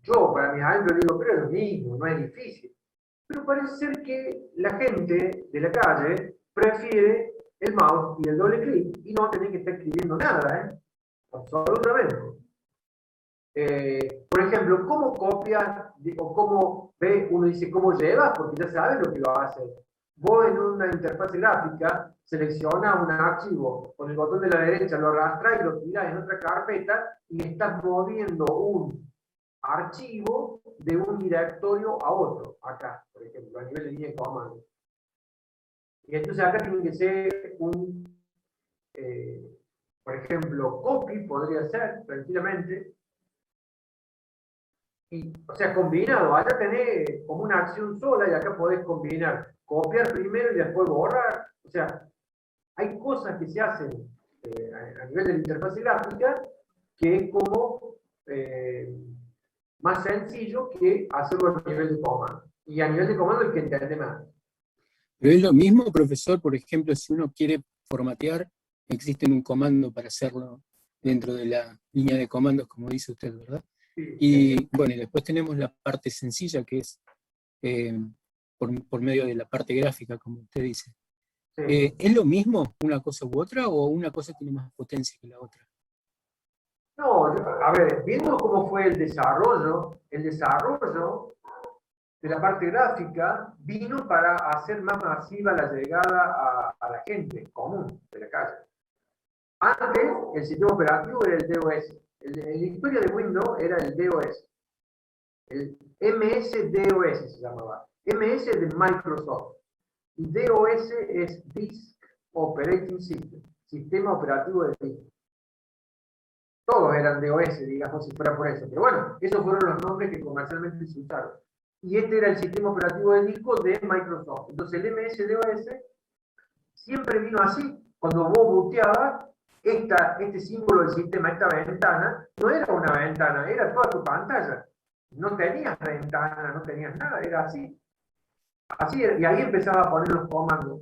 Yo, para mis adentros, digo, pero es lo mismo, no es difícil. Pero parece ser que la gente de la calle prefiere el mouse y el doble clic y no tener que estar escribiendo nada, absolutamente. Por ejemplo, ¿cómo copias o cómo ve? Uno dice, ¿cómo llevas? Porque ya sabes lo que va a hacer. Vos en una interfaz gráfica seleccionas un archivo con el botón de la derecha, lo arrastras y lo tirás en otra carpeta y estás moviendo un archivo de un directorio a otro, acá, por ejemplo, a nivel de línea de comando. Y entonces acá tiene que ser por ejemplo, copy podría ser tranquilamente, y, o sea, combinado. Acá tenés como una acción sola y acá podés combinar, copiar primero y después borrar. O sea, hay cosas que se hacen a nivel de la interfaz gráfica que es como más sencillo que hacerlo a nivel de comando. Y a nivel de comando el que entiende más. Pero es lo mismo, profesor, por ejemplo, si uno quiere formatear, existe un comando para hacerlo dentro de la línea de comandos, como dice usted, ¿verdad? Sí, Y bueno, y después tenemos la parte sencilla, que es por medio de la parte gráfica, como usted dice. sí. ¿Es lo mismo una cosa u otra o una cosa tiene más potencia que la otra? No, a ver, viendo cómo fue el desarrollo de la parte gráfica vino para hacer más masiva la llegada a la gente común de la calle. Antes, el sistema operativo era el DOS. En la historia de Windows era el DOS. El MS-DOS se llamaba. MS de Microsoft. Y DOS es Disk Operating System. Sistema operativo de disco. Todos eran DOS, digamos, si fuera por eso. Pero bueno, esos fueron los nombres que comercialmente se usaron. Y este era el sistema operativo de disco de Microsoft. Entonces el MS-DOS siempre vino así. Cuando vos booteabas, este símbolo del sistema, esta ventana, no era una ventana, era toda tu pantalla. No tenías ventana, no tenías nada, era así. Así era, y ahí empezaba a poner los comandos.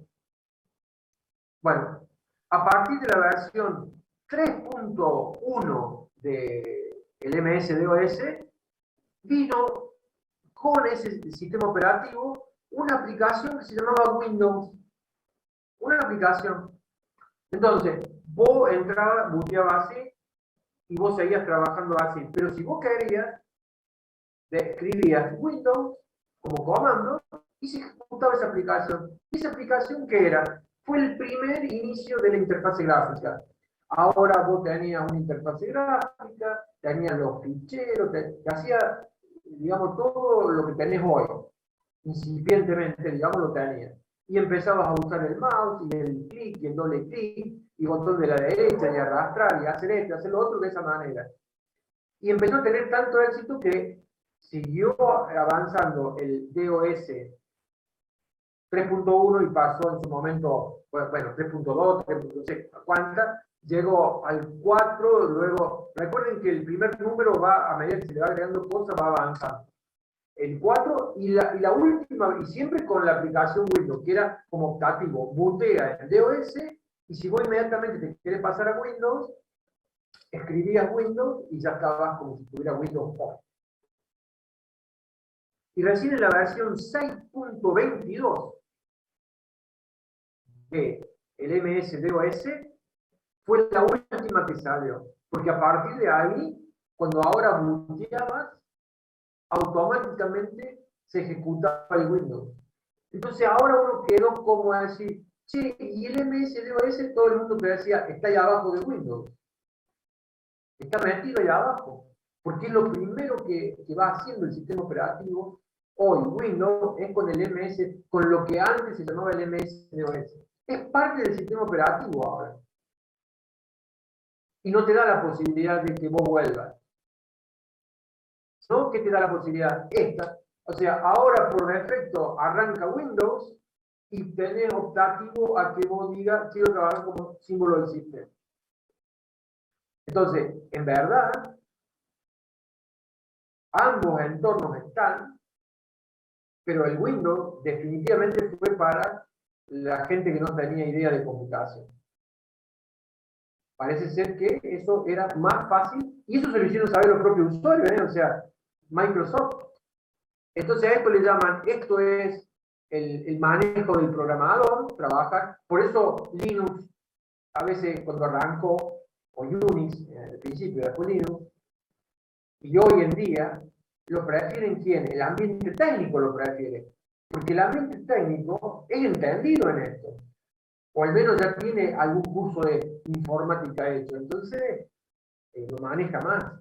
Bueno, a partir de la versión 3.1 del MS-DOS, vino con ese sistema operativo una aplicación que se llamaba Windows. Una aplicación. Entonces, vos entrabas, booteabas así, y vos seguías trabajando así. Pero si vos querías, escribías Windows como comando, y se ejecutaba esa aplicación. ¿Y esa aplicación qué era? Fue el primer inicio de la interfase gráfica. Ahora vos tenías una interfase gráfica, tenías los ficheros, te hacía, digamos, todo lo que tenés hoy. Incipientemente, digamos, lo tenías. Y empezabas a usar el mouse, y el clic, y el doble clic, y botón de la derecha, y arrastrar, y hacer esto, hacer lo otro de esa manera. Y empezó a tener tanto éxito que siguió avanzando el DOS 3.1 y pasó en su momento, bueno, 3.2, 3.6, ¿cuánta? Llegó al 4, luego, recuerden que el primer número va, a medida que se le va agregando cosas, va avanzando. El 4 y la última, y siempre con la aplicación Windows, que era como optativo, bootea el DOS, y si vos inmediatamente te querés pasar a Windows, escribías Windows y ya estabas como si tuviera Windows Home. Y recién en la versión 6.22 del MS-DOS fue la última que salió, porque a partir de ahí, cuando ahora booteabas, automáticamente se ejecutaba el Windows. Entonces ahora uno quedó como a decir, che, y el MS-DOS, todo el mundo te decía, está ahí abajo de Windows. Está metido ahí abajo, porque es lo primero que va haciendo el sistema operativo. Hoy Windows es con el MS, con lo que antes se llamaba el MS-DOS. Es parte del sistema operativo ahora. Y no te da la posibilidad de que vos vuelvas. ¿No? ¿Qué te da la posibilidad? Esta. O sea, ahora por defecto arranca Windows y tenés optativo a que vos digas, quiero trabajar como símbolo del sistema. Entonces, en verdad, ambos entornos están, pero el Windows definitivamente fue para la gente que no tenía idea de computación. Parece ser que eso era más fácil, y eso se lo hicieron saber los propios usuarios, o sea, Microsoft. Entonces a esto le llaman, esto es el manejo del programador, trabaja, por eso Linux, a veces cuando arrancó, o Unix, al principio, después Linux, y hoy en día, lo prefieren ¿quién? El ambiente técnico lo prefiere, porque el ambiente técnico es entendido en esto, o al menos ya tiene algún curso de informática hecho, entonces lo maneja más.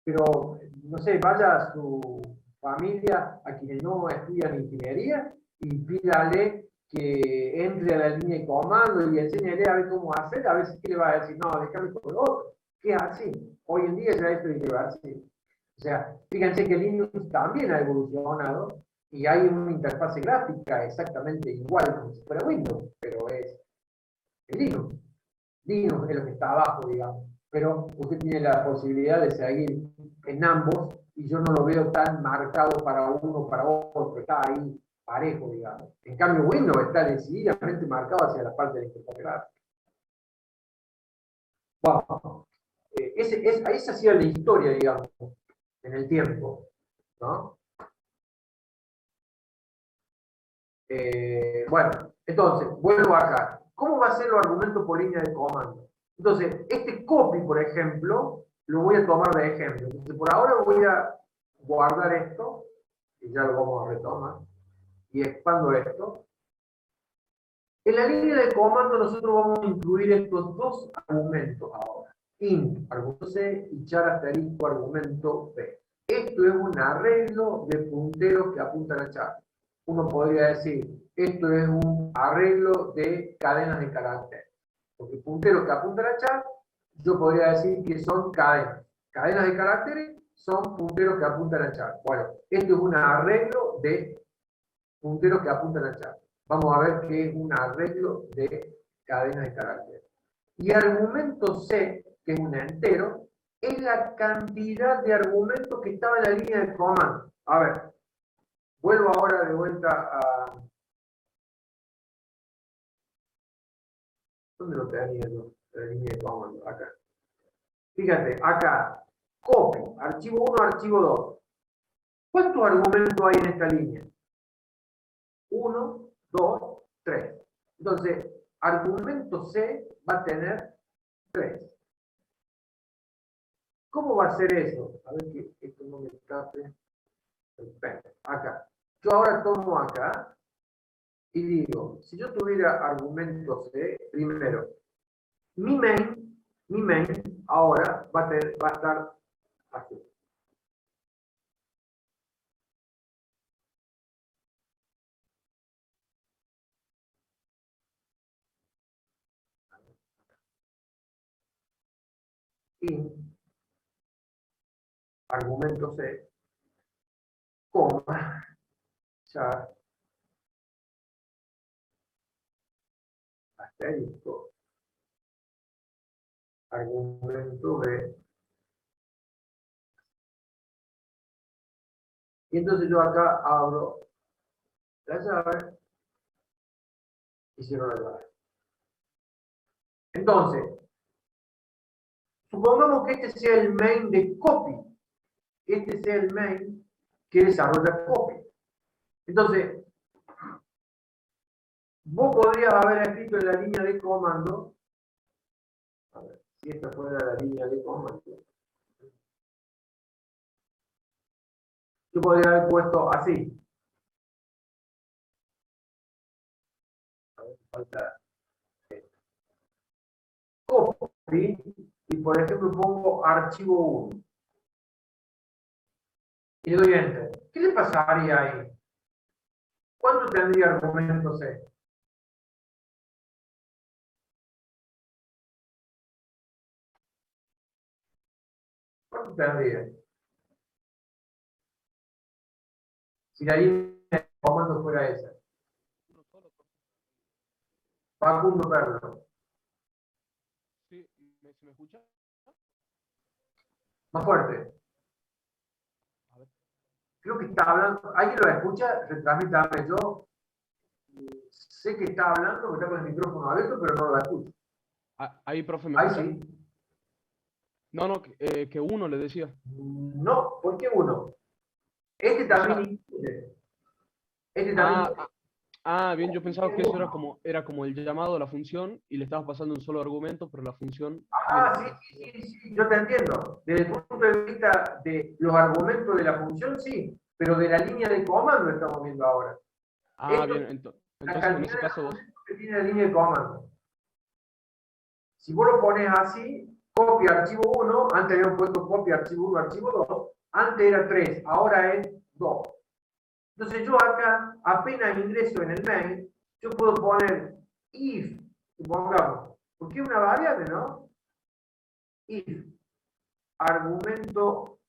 Pero, no sé, vaya a su familia, a quienes no estudian ingeniería, y pídale que entre a la línea de comando y enséñale a ver cómo hacer, a ver si le va a decir, no, déjame con lo otro. ¿Qué es así? Hoy en día ya esto es irreversible. O sea, fíjense que Linux también ha evolucionado y hay una interfase gráfica exactamente igual como si fuera Windows, pero es Linux. Linux es lo que está abajo, digamos. Pero usted tiene la posibilidad de seguir en ambos y yo no lo veo tan marcado para uno o para otro, está ahí parejo, digamos. En cambio, Windows está decididamente marcado hacia la parte de la interfaz gráfica. Bueno, esa ha sido la historia, digamos, en el tiempo, ¿no? Bueno, entonces, vuelvo acá. ¿Cómo va a ser los argumentos por línea de comando? Entonces, este copy, por ejemplo, lo voy a tomar de ejemplo. Entonces, por ahora voy a guardar esto, y ya lo vamos a retomar, y expando esto. En la línea de comando nosotros vamos a incluir estos dos argumentos ahora. Int, argumento C, y char asterisco, argumento B. Esto es un arreglo de punteros que apuntan a char. Uno podría decir, esto es un arreglo de cadenas de carácter. Porque punteros que apuntan a char, yo podría decir que son cadenas. Cadenas de caracteres son punteros que apuntan a char. Bueno, esto es un arreglo de punteros que apuntan a char. Vamos a ver que es un arreglo de cadenas de caracteres. Y argumento C, que es un entero, es la cantidad de argumentos que estaba en la línea de comando. A ver, vuelvo ahora de vuelta a... ¿Dónde lo tenía yo? La línea de comando, acá. Fíjate, acá, copy, archivo 1, archivo 2. ¿Cuántos argumentos hay en esta línea? 1, 2, 3. Entonces, argumento C va a tener 3. ¿Cómo va a ser eso? A ver que esto no me escape. Perfecto. Acá. Yo ahora tomo acá y digo, si yo tuviera argumento C, primero, mi main ahora va a estar así. Int, argumento C, coma, char, asterisco, argumento B. Y entonces yo acá abro la llave y cierro la llave. Entonces, supongamos que este sea el main de copy. Este sea el main que desarrolla copy. Entonces, vos podrías haber escrito en la línea de comando, a ver, si esta fuera la línea de comando, yo podría haber puesto así. A ver, falta esto. Copy, y por ejemplo pongo archivo 1. Y le doy enter. ¿Qué le pasaría ahí? ¿Cuánto tendría argumento C? ¿Cuánto tendría? Si la línea de comando fuera esa. Facundo, perdón. Sí, ¿se me escucha? Más fuerte. A ver. Creo que está hablando. ¿Alguien lo escucha? Retransmítame. Yo sé que está hablando, que está con el micrófono abierto, pero no lo escucho. Ahí, profe, ¿me Ahí escucha? sí. No, que uno le decía. No, ¿por qué uno? Este O sea, también incluye. Este también bien, yo pensaba que eso era como el llamado a la función y le estabas pasando un solo argumento, pero la función sí, yo te entiendo. Desde el punto de vista de los argumentos de la función, sí, pero de la línea de comando estamos viendo ahora. Esto, bien, la entonces en cantidad ese de caso vos. argumentos que tiene la línea de comando. Si vos lo pones así, copia archivo 1, antes habíamos puesto copia archivo 1, archivo 2, antes era 3, ahora es 2. Entonces yo acá, apenas ingreso en el main, yo puedo poner if, supongamos, porque es una variable, ¿no? If, argumento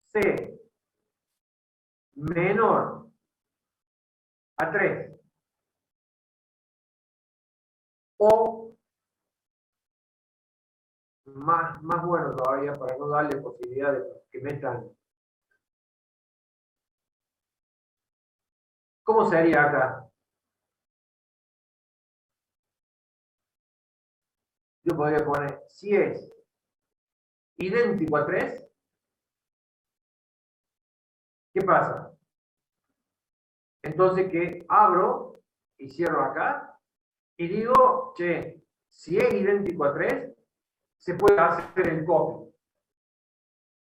C menor a 3, o más bueno todavía, para no darle posibilidad de que metan. ¿Cómo sería acá? Yo podría poner, si es idéntico a 3, ¿qué pasa? Entonces que abro y cierro acá y digo, che, si es idéntico a 3, se puede hacer el copy.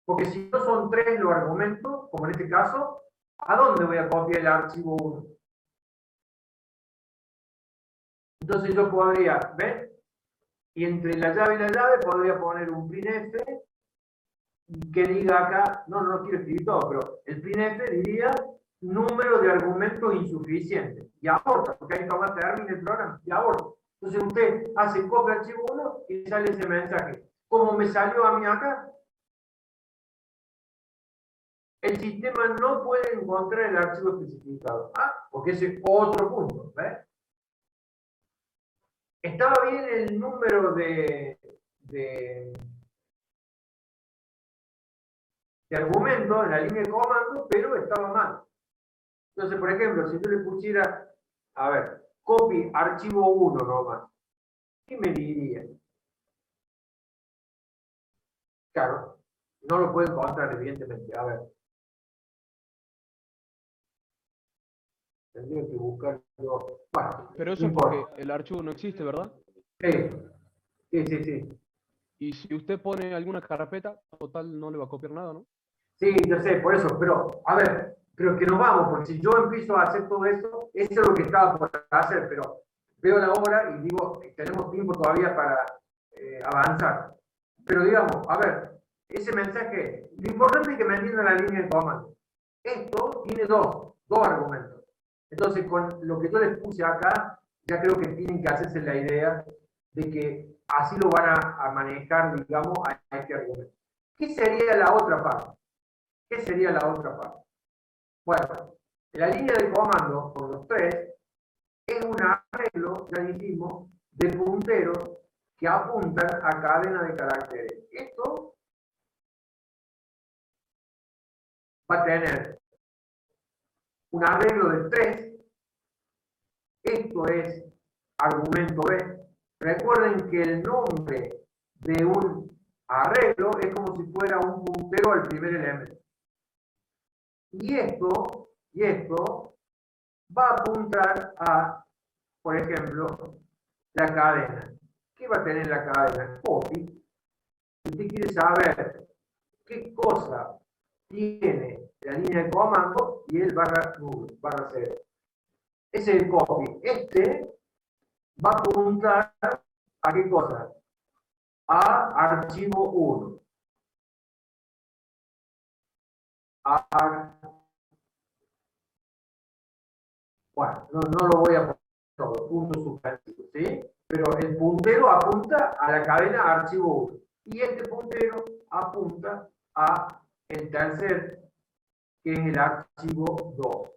Porque si no son 3 los argumentos, como en este caso, ¿a dónde voy a copiar el archivo 1? Entonces yo podría, ¿ven? Y entre la llave y la llave podría poner un printf que diga acá, no quiero escribir todo, pero el printf diría número de argumentos insuficientes. Y aborta, porque ahí toma termina el programa, y aborta. Entonces usted hace copia archivo 1 y sale ese mensaje. Como me salió a mí acá, el sistema no puede encontrar el archivo especificado. Porque ese es otro punto. ¿Ves? Estaba bien el número de argumento en la línea de comando, pero estaba mal. Entonces, por ejemplo, si yo le pusiera, a ver, copy archivo 1 nomás, ¿qué me diría? Claro, no lo puedo encontrar, evidentemente. A ver. Tendría que buscarlo. Bueno, Pero eso es porque el archivo no existe, ¿verdad? Sí. Y si usted pone alguna carpeta, total no le va a copiar nada, ¿no? Sí, yo sé, por eso, pero, a ver, pero que nos vamos, porque si yo empiezo a hacer todo eso es lo que estaba por hacer, pero veo la obra y digo, tenemos tiempo todavía para avanzar. Pero digamos, a ver, ese mensaje, lo importante es que me entiendan la línea de comando. Esto tiene dos argumentos. Entonces, con lo que yo les puse acá, ya creo que tienen que hacerse la idea de que así lo van a manejar, digamos, a este argumento. ¿Qué sería la otra parte? ¿Qué sería la otra parte? Bueno, la línea de comando por los 3 es un arreglo, ya dijimos, de punteros que apuntan a cadena de caracteres. Esto va a tener un arreglo de 3. Esto es argumento B. Recuerden que el nombre de un arreglo es como si fuera un puntero al primer elemento. Y esto va a apuntar a, por ejemplo, la cadena. ¿Qué va a tener la cadena? Copy. Si usted quiere saber qué cosa tiene la línea de comando y el barra 0. Ese es el copy. Este va a apuntar a qué cosa? A archivo 1. Bueno, no lo voy a poner todo, punto sustantivo, ¿sí? Pero el puntero apunta a la cadena archivo 1. Y este puntero apunta a el tercer, que es el archivo 2.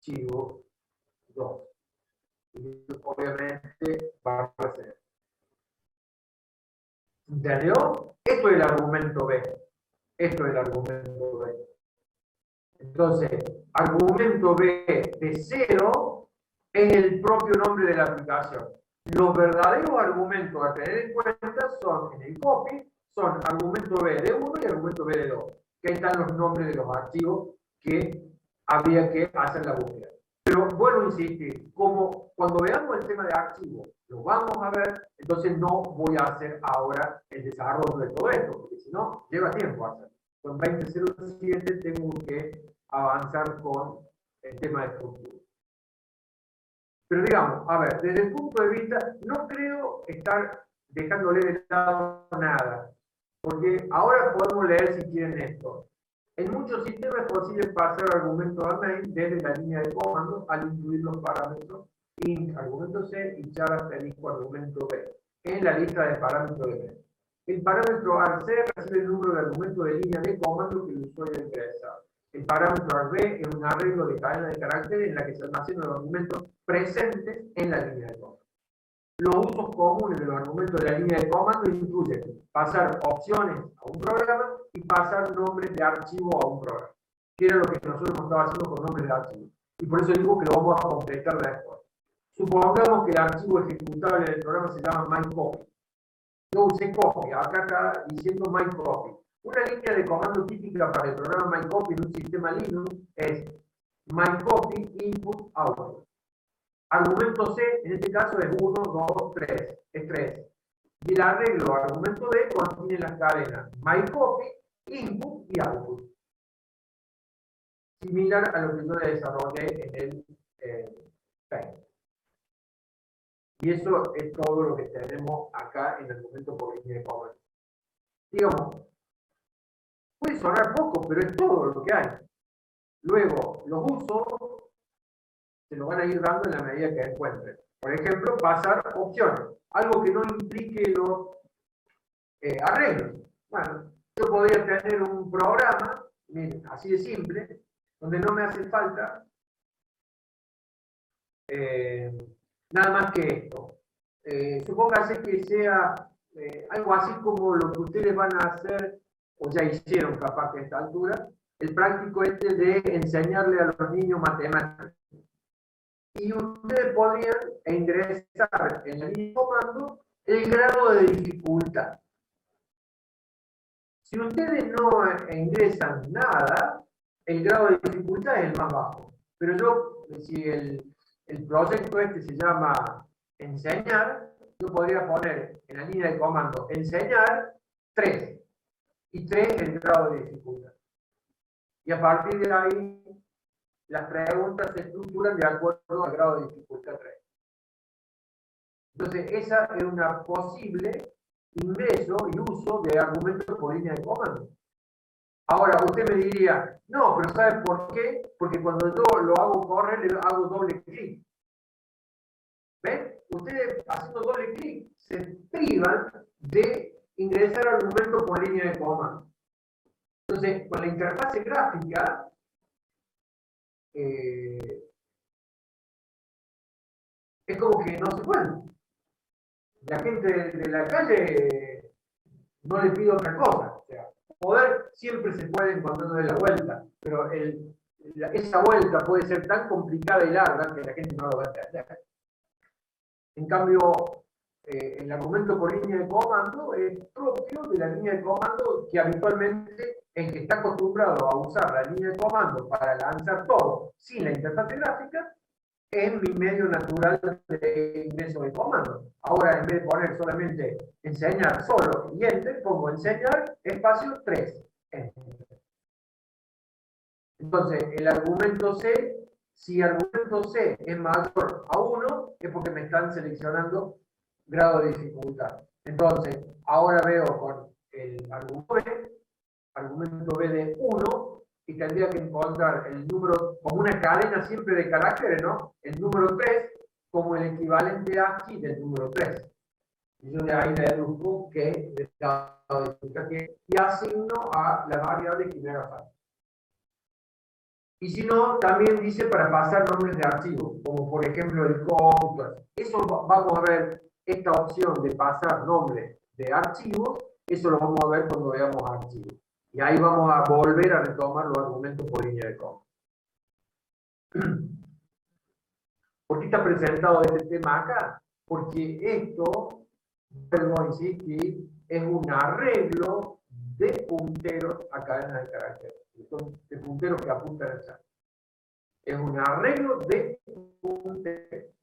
Archivo 2. Y obviamente va a ser. ¿Entendió? Esto es el argumento B. Esto es el argumento B. Entonces, argumento B de 0 es el propio nombre de la aplicación. Los verdaderos argumentos a tener en cuenta son, en el copy, son argumento B de 1 y argumento B de 2. Que ahí están los nombres de los archivos que habría que hacer la búsqueda. Pero vuelvo a insistir, como cuando veamos el tema de archivos, lo vamos a ver, entonces no voy a hacer ahora el desarrollo de todo esto, porque si no, lleva tiempo hacer. Con 20.07 tengo que avanzar con el tema de estructura. Pero digamos, a ver, desde el punto de vista, no creo estar dejándole de lado nada, porque ahora podemos leer si quieren esto. En muchos sistemas es posible pasar argumentos a main desde la línea de comando al incluir los parámetros int argumento C y char asterisco argumento B en la lista de parámetros de main. El parámetro arc recibe el número de argumentos de línea de comando que el usuario ha ingresado. El parámetro arb es un arreglo de cadena de caracteres en la que se almacenan los argumentos presentes en la línea de comando. Los usos comunes de los argumentos de la línea de comando incluyen pasar opciones a un programa y pasar nombres de archivo a un programa, que era lo que nosotros estábamos haciendo con nombres de archivo. Y por eso digo que lo vamos a completar después. Supongamos que el archivo ejecutable del programa se llama mycopy. Yo usé copy, acá está diciendo mycopy. Una línea de comando típica para el programa mycopy en un sistema Linux es mycopy input output. Argumento C, en este caso, es 1, 2, 3. Es 3. Y el arreglo argumento D contiene las cadenas myCopy, input y output. Similar a lo que yo desarrollé en el Paint. Y eso es todo lo que tenemos acá en el argumento por línea de comando. Digamos, puede sonar poco, pero es todo lo que hay. Luego, los usos se los van a ir dando en la medida que encuentren. Por ejemplo, pasar opciones. Algo que no implique los arreglos. Bueno, yo podría tener un programa, miren, así de simple, donde no me hace falta nada más que esto. Supóngase que sea algo así como lo que ustedes van a hacer, o ya hicieron capaz que a esta altura, el práctico este de enseñarle a los niños matemáticas. Y ustedes podrían ingresar en el mismo comando el grado de dificultad. Si ustedes no ingresan nada, el grado de dificultad es el más bajo. Pero yo, si el proyecto este se llama enseñar, yo podría poner en la línea de comando enseñar 3. Y 3 es el grado de dificultad. Y a partir de ahí, las preguntas se estructuran de acuerdo al grado de dificultad 3. Entonces, esa es una posible ingreso y uso de argumentos por línea de comando. Ahora, usted me diría, no, pero ¿sabe por qué? Porque cuando yo lo hago correr, le hago doble clic. ¿Ven? Ustedes haciendo doble clic se privan de ingresar argumentos por línea de comando. Entonces, con la interfase gráfica, es como que no se puede. La gente de la calle no le pide otra cosa. O sea, poder siempre se puede encontrar de la vuelta, pero esa vuelta puede ser tan complicada y larga que la gente no lo va a entender. En cambio, el argumento por línea de comando es propio de la línea de comando que habitualmente el que está acostumbrado a usar la línea de comando para lanzar todo sin la interfaz gráfica es mi medio natural de ingreso de comando. Ahora, en vez de poner solamente enseñar solo y enter, pongo enseñar espacio 3. Entonces, el argumento C, si el argumento C es mayor a 1, es porque me están seleccionando grado de dificultad. Entonces, ahora veo con el argumento B de 1, y tendría que encontrar el número, como una cadena siempre de caracteres, ¿no? El número 3 como el equivalente ASCII del número 3. Y yo de ahí deduzco que el grado de dificultad y asigno a la variable que me haga falta. Y si no, también dice para pasar nombres de archivos, como por ejemplo el cómputo. Eso vamos a ver, esta opción de pasar nombres de archivos, eso lo vamos a ver cuando veamos archivos. Y ahí vamos a volver a retomar los argumentos por línea de comando. ¿Por qué está presentado este tema acá? Porque esto, vuelvo a insistir, es un arreglo de punteros a cadenas de caracteres. De punteros que apuntan al chat. Es un arreglo de punteros.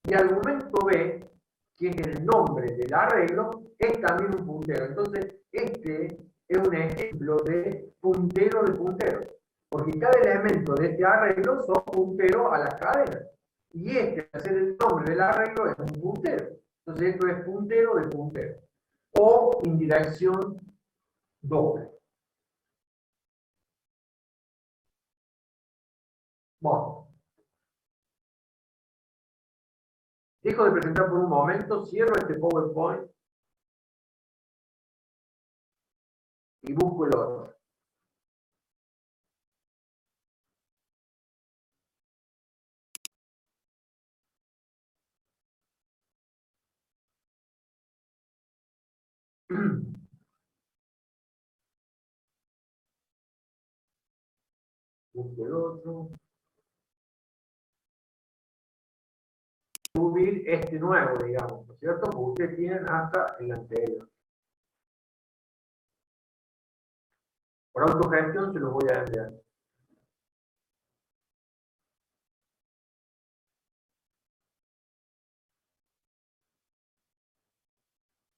Y argumento B, que es el nombre del arreglo, es también un puntero. Entonces, este es un ejemplo de puntero de puntero. Porque cada elemento de este arreglo son punteros a las cadenas. Y este, al ser el nombre del arreglo, es un puntero. Entonces, esto es puntero de puntero. O indirección doble. Bueno. Dejo de presentar por un momento, cierro este PowerPoint y busco el otro. Busco el otro. Subir este nuevo, digamos, ¿no es cierto? Porque ustedes tienen hasta el anterior. Por autogestión se los voy a enviar.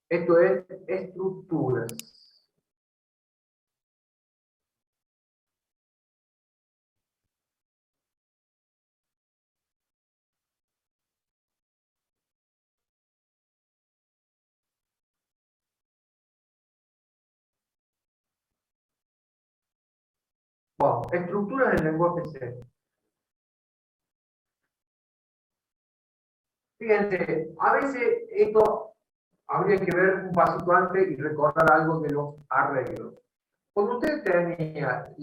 Esto es estructuras. Bueno, estructuras del lenguaje C. Fíjense, a veces esto habría que ver un pasito antes y recordar algo de los arreglos. Cuando usted tenía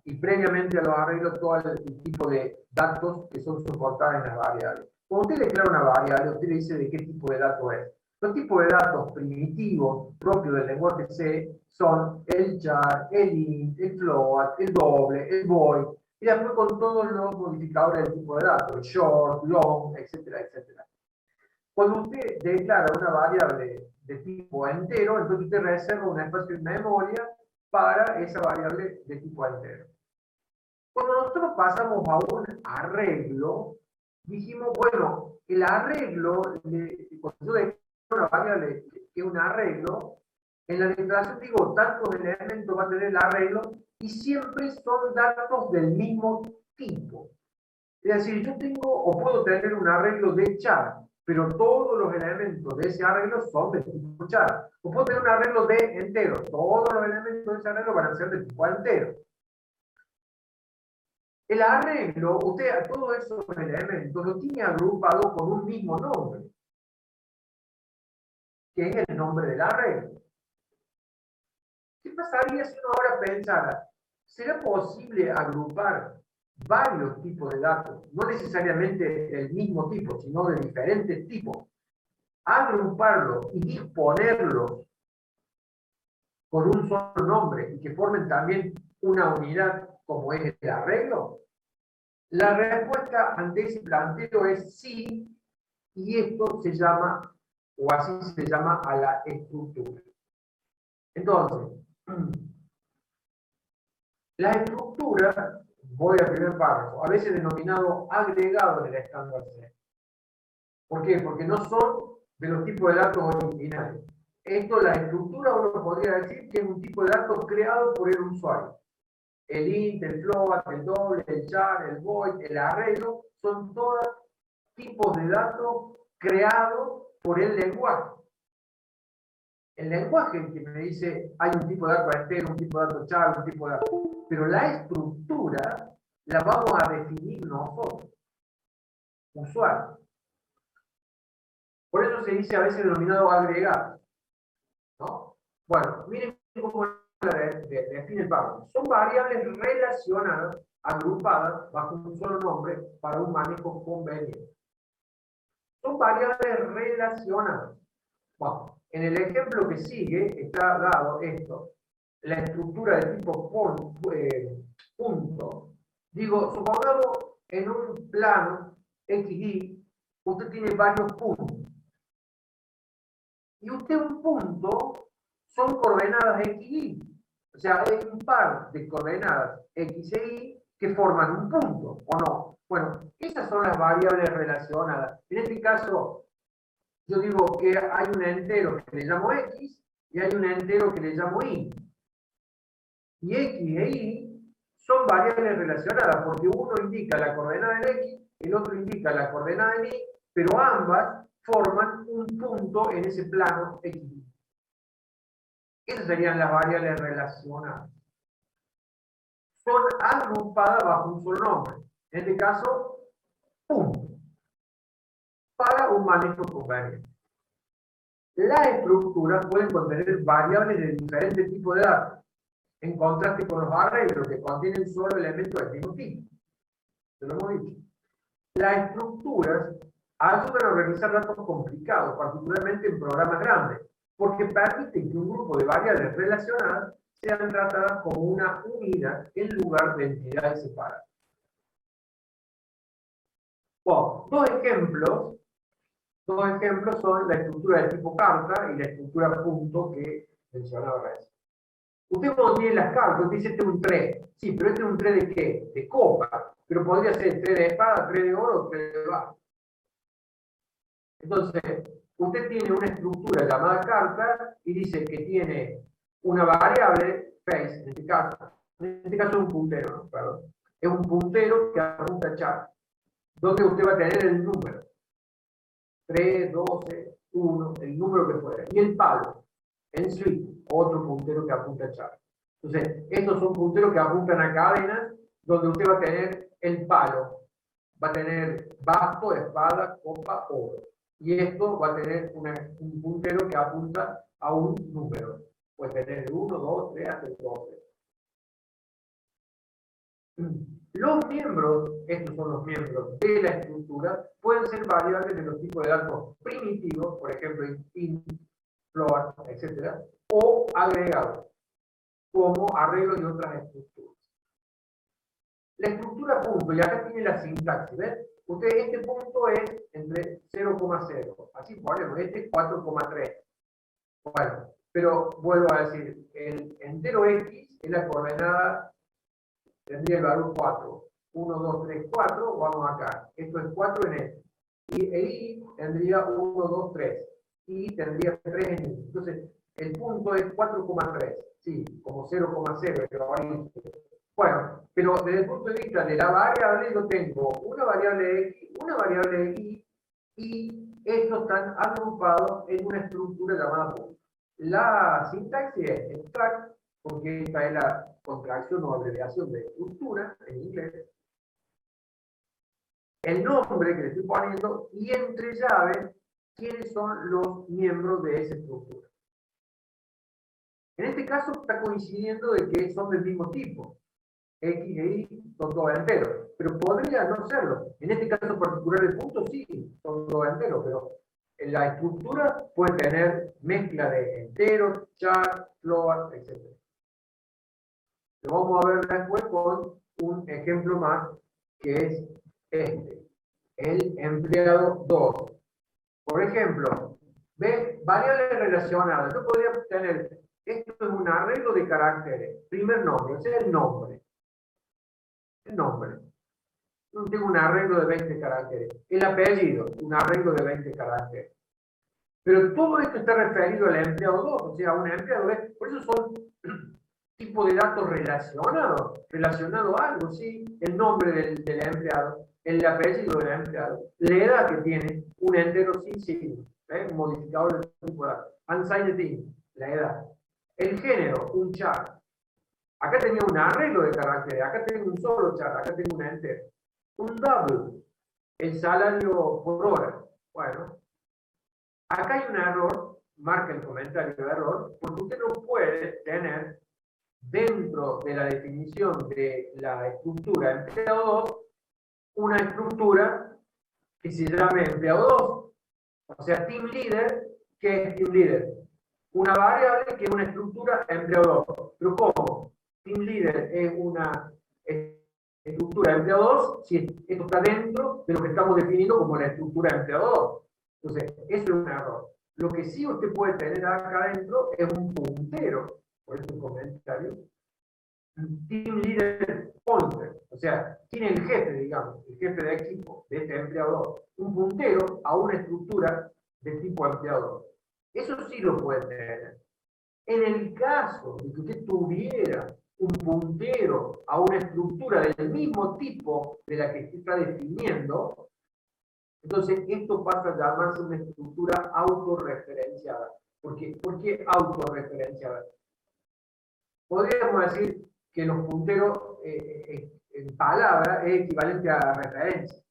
y previamente a los arreglos, todo el tipo de datos que son soportados en las variables. Cuando usted declara una variable, usted le dice de qué tipo de dato es. Los tipos de datos primitivos propios del lenguaje C son el char, el int, el float, el doble, el void, y después con todos los modificadores del tipo de datos, el short, long, etcétera, etcétera. Cuando usted declara una variable de tipo entero, entonces usted reserva un espacio en memoria para esa variable de tipo entero. Cuando nosotros pasamos a un arreglo, dijimos, bueno, el arreglo, cuando yo declaro una variable que es un arreglo, en la declaración digo, tantos elementos va a tener el arreglo, y siempre son datos del mismo tipo. Es decir, yo tengo o puedo tener un arreglo de char, pero todos los elementos de ese arreglo son de tipo char. O puedo tener un arreglo de entero, todos los elementos de ese arreglo van a ser de tipo entero. El arreglo, usted a todos esos elementos los tiene agrupados con un mismo nombre, que es el nombre del arreglo. ¿Qué pasaría si uno ahora pensara, ¿será posible agrupar varios tipos de datos, no necesariamente del mismo tipo, sino de diferentes tipos, agruparlos y disponerlos con un solo nombre y que formen también una unidad como es el arreglo? La respuesta ante ese planteo es sí, y esto se llama, o así se llama, a la estructura. Entonces, la estructura, voy al primer párrafo, a veces denominado agregado en el estándar C. ¿Por qué? Porque no son de los tipos de datos originales. Esto, la estructura, uno podría decir que es un tipo de datos creado por el usuario. El int, el float, el doble, el char, el void, el arreglo, son todos tipos de datos creados por el lenguaje. El lenguaje que me dice hay un tipo de dato entero, un tipo de dato char, un tipo de dato. Pero la estructura la vamos a definir nosotros, usuarios. Por eso se dice a veces denominado agregado, ¿no? Bueno, miren cómo define el párrafo. Son variables relacionadas, agrupadas bajo un solo nombre para un manejo conveniente. Son variables relacionadas. Bueno, en el ejemplo que sigue está dado esto. La estructura de tipo punto. Digo, supongamos en un plano XY, usted tiene varios puntos. Y usted un punto son coordenadas x y. O sea, hay un par de coordenadas x e y que forman un punto, ¿o no? Bueno, esas son las variables relacionadas. En este caso, yo digo que hay un entero que le llamo x y hay un entero que le llamo y. Y x e y son variables relacionadas porque uno indica la coordenada en x, el otro indica la coordenada en y, pero ambas forman un punto en ese plano x. Esas serían las variables relacionadas. Son agrupadas bajo un solo nombre. En este caso, punto. Para un manejo conveniente. Las estructuras pueden contener variables de diferentes tipos de datos, en contraste con los arreglos que contienen solo elementos del mismo tipo. Se lo hemos dicho. Las estructuras ayudan a organizar datos complicados, particularmente en programas grandes, porque permiten que un grupo de variables relacionadas sean tratadas como una unidad en lugar de entidades separadas. Bueno, dos ejemplos son la estructura de tipo carta y la estructura punto que mencionaba recién. Usted cuando tiene las cartas, dice este es un 3. Sí, pero este es un 3 de qué? De copa. Pero podría ser 3 de espada, 3 de oro, 3 de barro. Entonces, usted tiene una estructura llamada carta y dice que tiene una variable, face, en este caso es un puntero, ¿no? Perdón. Es un puntero que apunta a char, donde usted va a tener el número. 3, 12, 1, el número que fuera. Y el palo, en suite, otro puntero que apunta a char. Entonces, estos son punteros que apuntan a cadenas, donde usted va a tener el palo. Va a tener basto, espada, copa, oro. Y esto va a tener un puntero que apunta a un número. Puede tener 1, 2, 3, hasta el 12. Los miembros, estos son los miembros de la estructura, pueden ser variables de los tipos de datos primitivos, por ejemplo, int, float, etc., o agregados, como arreglos y otras estructuras. La estructura punto, y acá tiene la sintaxis, ¿ven? Usted, este punto es entre 0,0, así ponemos, este es 4,3. Bueno, pero vuelvo a decir, el entero x es la coordenada, tendría el valor 4. 1, 2, 3, 4, vamos acá. Esto es 4 en este. Y el y tendría 1, 2, 3. Y tendría 3 en y. Entonces, el punto es 4,3. Sí, como 0,0. Bueno, pero desde el punto de vista de la variable, yo tengo una variable x, una variable y, y estos están agrupados en una estructura llamada punto. La sintaxis es extract, porque esta es la contracción o abreviación de estructura en inglés. El nombre que le estoy poniendo y entre llaves, quiénes son los miembros de esa estructura. En este caso está coincidiendo de que son del mismo tipo. X e Y son todos enteros, pero podría no serlo. En este caso particular el punto sí, son todos enteros, pero en la estructura puede tener mezcla de enteros, char, float, etc. Lo vamos a ver después con un ejemplo más, que es este, el empleado 2. Por ejemplo, ¿ve? Variables relacionadas. Yo podría tener, esto es un arreglo de caracteres. Primer nombre, o sea, el nombre. El nombre. No tengo un arreglo de 20 caracteres. El apellido, un arreglo de 20 caracteres. Pero todo esto está referido al empleado 2, o sea, a un empleado. Por eso son tipo de datos relacionados. Relacionado a algo, sí. El nombre del empleado, el apellido del empleado, la edad que tiene, un entero sin signo, un modificador de tipo de datos. Unsigned int, la edad. El género, un char. Acá tenía un arreglo de caracteres, acá tengo un solo char, acá tengo un entero. Un double, el salario por hora. Bueno, acá hay un error, marca el comentario de error, porque usted no puede tener dentro de la definición de la estructura empleado 2 una estructura que se llame empleado 2. O sea, team leader, ¿qué es team leader? Una variable que es una estructura empleado 2. ¿Pero cómo? Team leader es una estructura empleado 2 si esto está dentro de lo que estamos definiendo como la estructura empleado 2. Entonces, eso es un error. Lo que sí usted puede tener acá adentro es un puntero, por eso un comentario, team leader pointer, o sea, tiene el jefe, digamos, el jefe de equipo de este empleado, un puntero a una estructura de tipo empleado. Eso sí lo puede tener. En el caso de que usted tuviera un puntero a una estructura del mismo tipo de la que se está definiendo, entonces esto pasa a llamarse una estructura autorreferenciada. ¿Por qué autorreferenciada? Podríamos decir que los punteros en palabra es equivalente a referencia,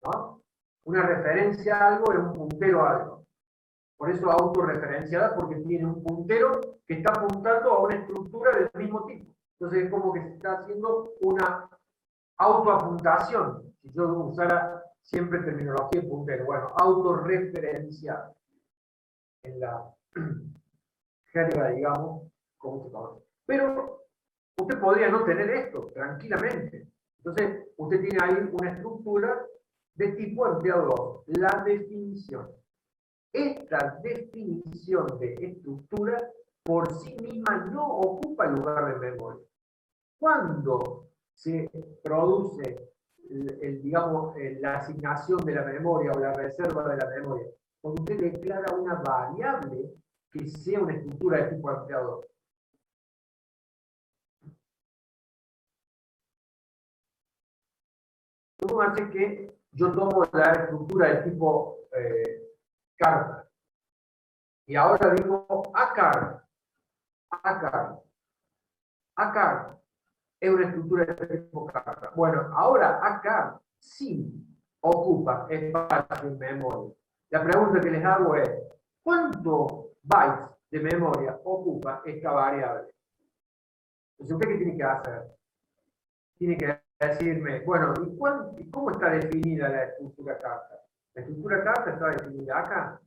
¿no? Una referencia a algo es un puntero a algo. Por eso autorreferenciada, porque tiene un puntero que está apuntando a una estructura del mismo tipo. Entonces es como que se está haciendo una autoapuntación. Si yo usara siempre terminología de puntero, bueno, autorreferenciada en la jerga, digamos, como se conoce. Pero usted podría no tener esto tranquilamente. Entonces, usted tiene ahí una estructura de tipo empleado 2. La definición. Esta definición de estructura por sí misma no ocupa el lugar de memoria. Cuando se produce, digamos, la asignación de la memoria o la reserva de la memoria, cuando usted declara una variable que sea una estructura de tipo ampliador? Supóngase que yo tomo la estructura de tipo carta y ahora digo ACAR. ACAR es una estructura de tipo carta. Bueno, ahora ACAR sí ocupa espacio en memoria. La pregunta que les hago es, ¿cuántos bytes de memoria ocupa esta variable? Entonces, ¿usted qué tiene que hacer? Tiene que decirme, bueno, ¿y cómo está definida la estructura carta? La estructura carta está definida acá.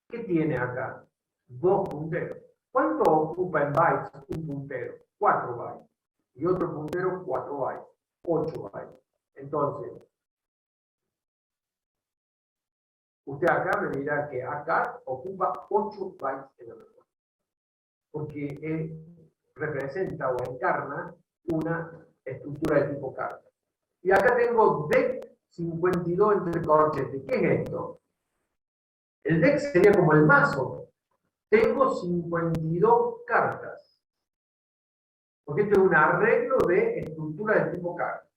¿Qué tiene acá? 2 punteros. ¿Cuánto ocupa en bytes un puntero? 4 bytes. Y otro puntero, 4 bytes. 8 bytes. Entonces, usted acá me dirá que acá ocupa 8 bytes en la memoria. Porque representa o encarna una estructura de tipo carta. Y acá tengo DEC 52 entre corchetes. ¿Qué es esto? El DEC sería como el mazo. Tengo 52 cartas. Porque esto es un arreglo de estructura de tipo carta.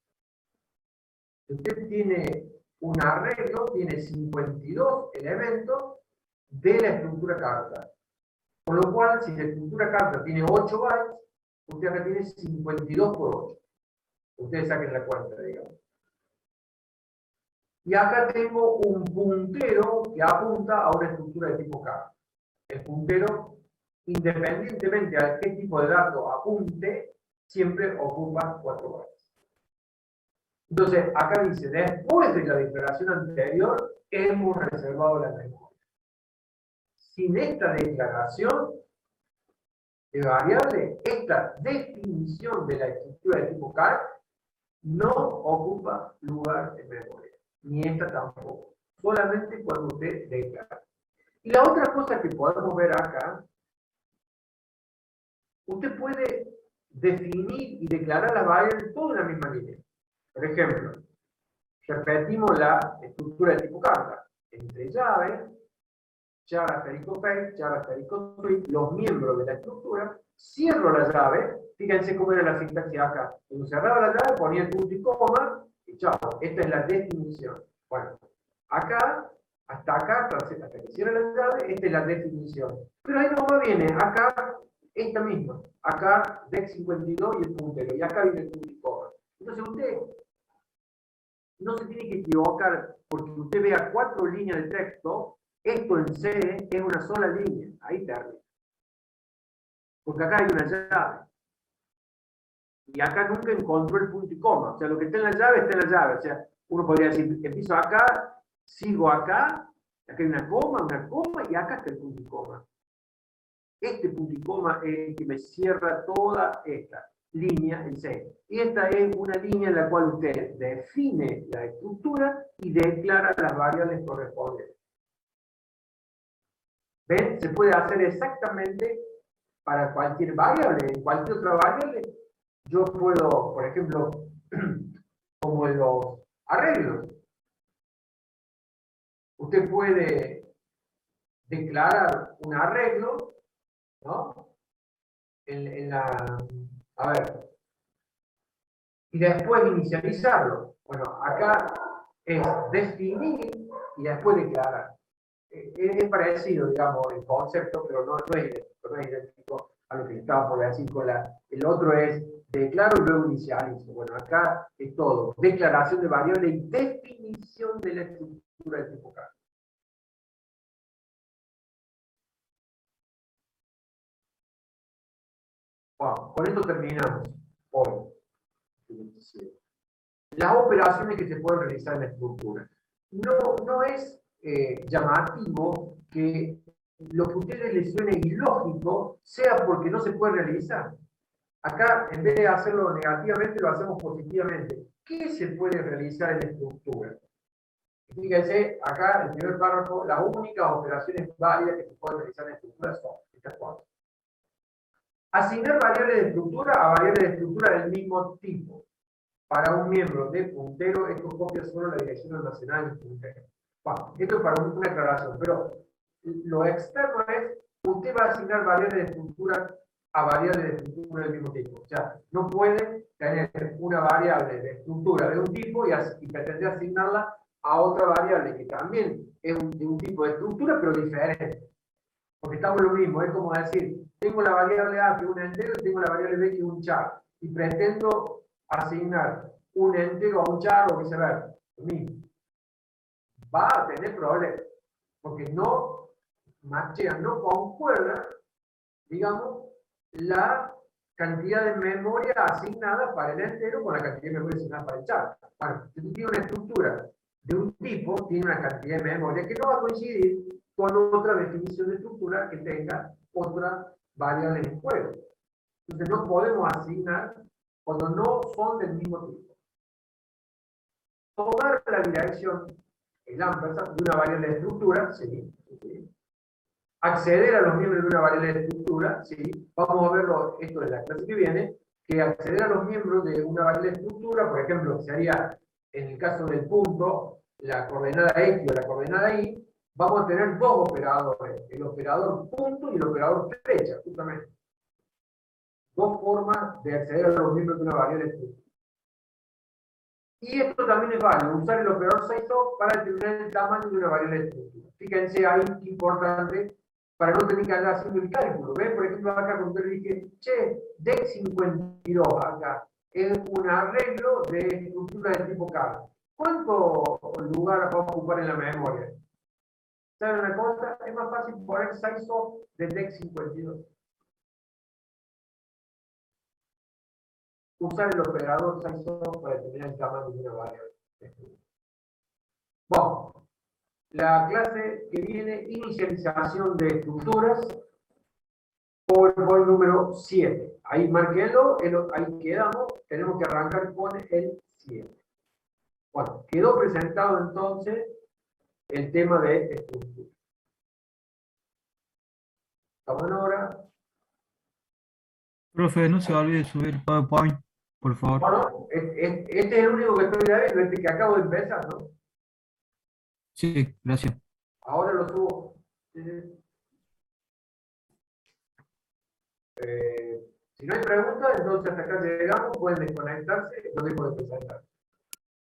Si usted tiene un arreglo, tiene 52 elementos de la estructura carta. Con lo cual, si la estructura carta tiene 8 bytes, usted acá tiene 52 por 8. Ustedes saquen la cuenta, digamos. Y acá tengo un puntero que apunta a una estructura de tipo carta. El puntero, independientemente a qué tipo de dato apunte, siempre ocupa 4 bytes. Entonces, acá dice, después de la declaración anterior, hemos reservado la memoria. Sin esta declaración de variable, esta definición de la estructura de tipo car no ocupa lugar en memoria. Ni esta tampoco. Solamente cuando usted declara. Y la otra cosa que podemos ver acá, usted puede definir y declarar las variables todas en la misma línea. Por ejemplo, repetimos la estructura de tipo carta. Entre llave, char asterisco face, char asterisco switch, los miembros de la estructura, cierro la llave, fíjense cómo era la sintaxis acá. Cuando cerraba la llave ponía el punto y coma, y chao, esta es la definición. Bueno, acá, hasta acá, hasta que cierra la llave, esta es la definición. Pero ahí no viene, acá, esta misma, acá, DEC 52 y el puntero, y acá viene el punto y coma. Entonces usted no se tiene que equivocar porque usted vea 4 líneas de texto, esto en C es una sola línea, ahí termina. Porque acá hay una llave. Y acá nunca encontró el punto y coma. O sea, lo que está en la llave está en la llave. O sea, uno podría decir, empiezo acá, sigo acá hay una coma, y acá está el punto y coma. Este punto y coma es el que me cierra toda esta línea en C. Y esta es una línea en la cual usted define la estructura y declara las variables correspondientes. ¿Ven? Se puede hacer exactamente para cualquier variable. En cualquier otra variable, yo puedo, por ejemplo, como en los arreglos, usted puede declarar un arreglo, ¿no? A ver, y después inicializarlo. Bueno, acá es definir y después declarar. Es parecido, digamos, el concepto, pero no es idéntico a lo que estaba por decir con el otro es declaro y luego inicializo. Bueno, acá es todo. Declaración de variable y definición de la estructura de tipo carta. Bueno, con esto terminamos hoy. Las operaciones que se pueden realizar en la estructura. No es llamativo que lo que a ustedes les suene ilógico sea porque no se puede realizar. Acá, en vez de hacerlo negativamente, lo hacemos positivamente. ¿Qué se puede realizar en la estructura? Fíjense, acá, en el primer párrafo, las únicas operaciones válidas que se pueden realizar en la estructura son estas 4. Asignar variables de estructura a variables de estructura del mismo tipo. Para un miembro de puntero, esto copia solo la dirección almacenada en el puntero. Bueno, esto es para una aclaración, pero lo externo es, usted va a asignar variables de estructura a variables de estructura del mismo tipo. O sea, no puede tener una variable de estructura de un tipo y pretender asignarla a otra variable que también es de un tipo de estructura, pero diferente. Porque estamos lo mismo, es como decir, tengo la variable A que es un entero y tengo la variable B que es un char. Y pretendo asignar un entero a un char o viceversa. Lo mismo. Va a tener problemas. Porque no machean, no concuerdan, digamos, la cantidad de memoria asignada para el entero con la cantidad de memoria asignada para el char. Bueno, si tú tienes una estructura de un tipo, tiene una cantidad de memoria que no va a coincidir con otra definición de estructura que tenga otra variable en juego. Entonces no podemos asignar cuando no son del mismo tipo. Tomar la dirección, el ampersand, de una variable de estructura, sí. Acceder a los miembros de una variable de estructura, sí. Vamos a verlo, esto en la clase que viene, que acceder a los miembros de una variable de estructura, por ejemplo, sería en el caso del punto, la coordenada X o la coordenada Y, vamos a tener dos operadores, el operador punto y el operador flecha, justamente. Dos formas de acceder a los miembros de una variable de estructura. Y esto también es válido, usar el operador sizeof para determinar el tamaño de una variable de estructura. Fíjense ahí qué importante para no tener que andar haciendo el cálculo. ¿Ven? Por ejemplo, acá cuando yo le dije, che, DEC52 acá es un arreglo de estructura de tipo K. ¿Cuánto lugar vamos a ocupar en la memoria? ¿Saben una cosa? Es más fácil poner sizeof de DEC52. Usar el operador sizeof para determinar el tamaño de una variable. Bueno, la clase que viene, inicialización de estructuras, PowerPoint número 7. Ahí marquélo, ahí quedamos, tenemos que arrancar con el 7. Bueno, quedó presentado entonces el tema de estructuras. ¿Estamos en hora? Profe, no se olvide subir PowerPoint, por favor. Bueno, este es el único que estoy viendo, este que acabo de empezar, ¿no? Sí, gracias. Ahora lo subo. Si no hay preguntas, entonces hasta acá llegamos, pueden desconectarse, no dejo de presentar.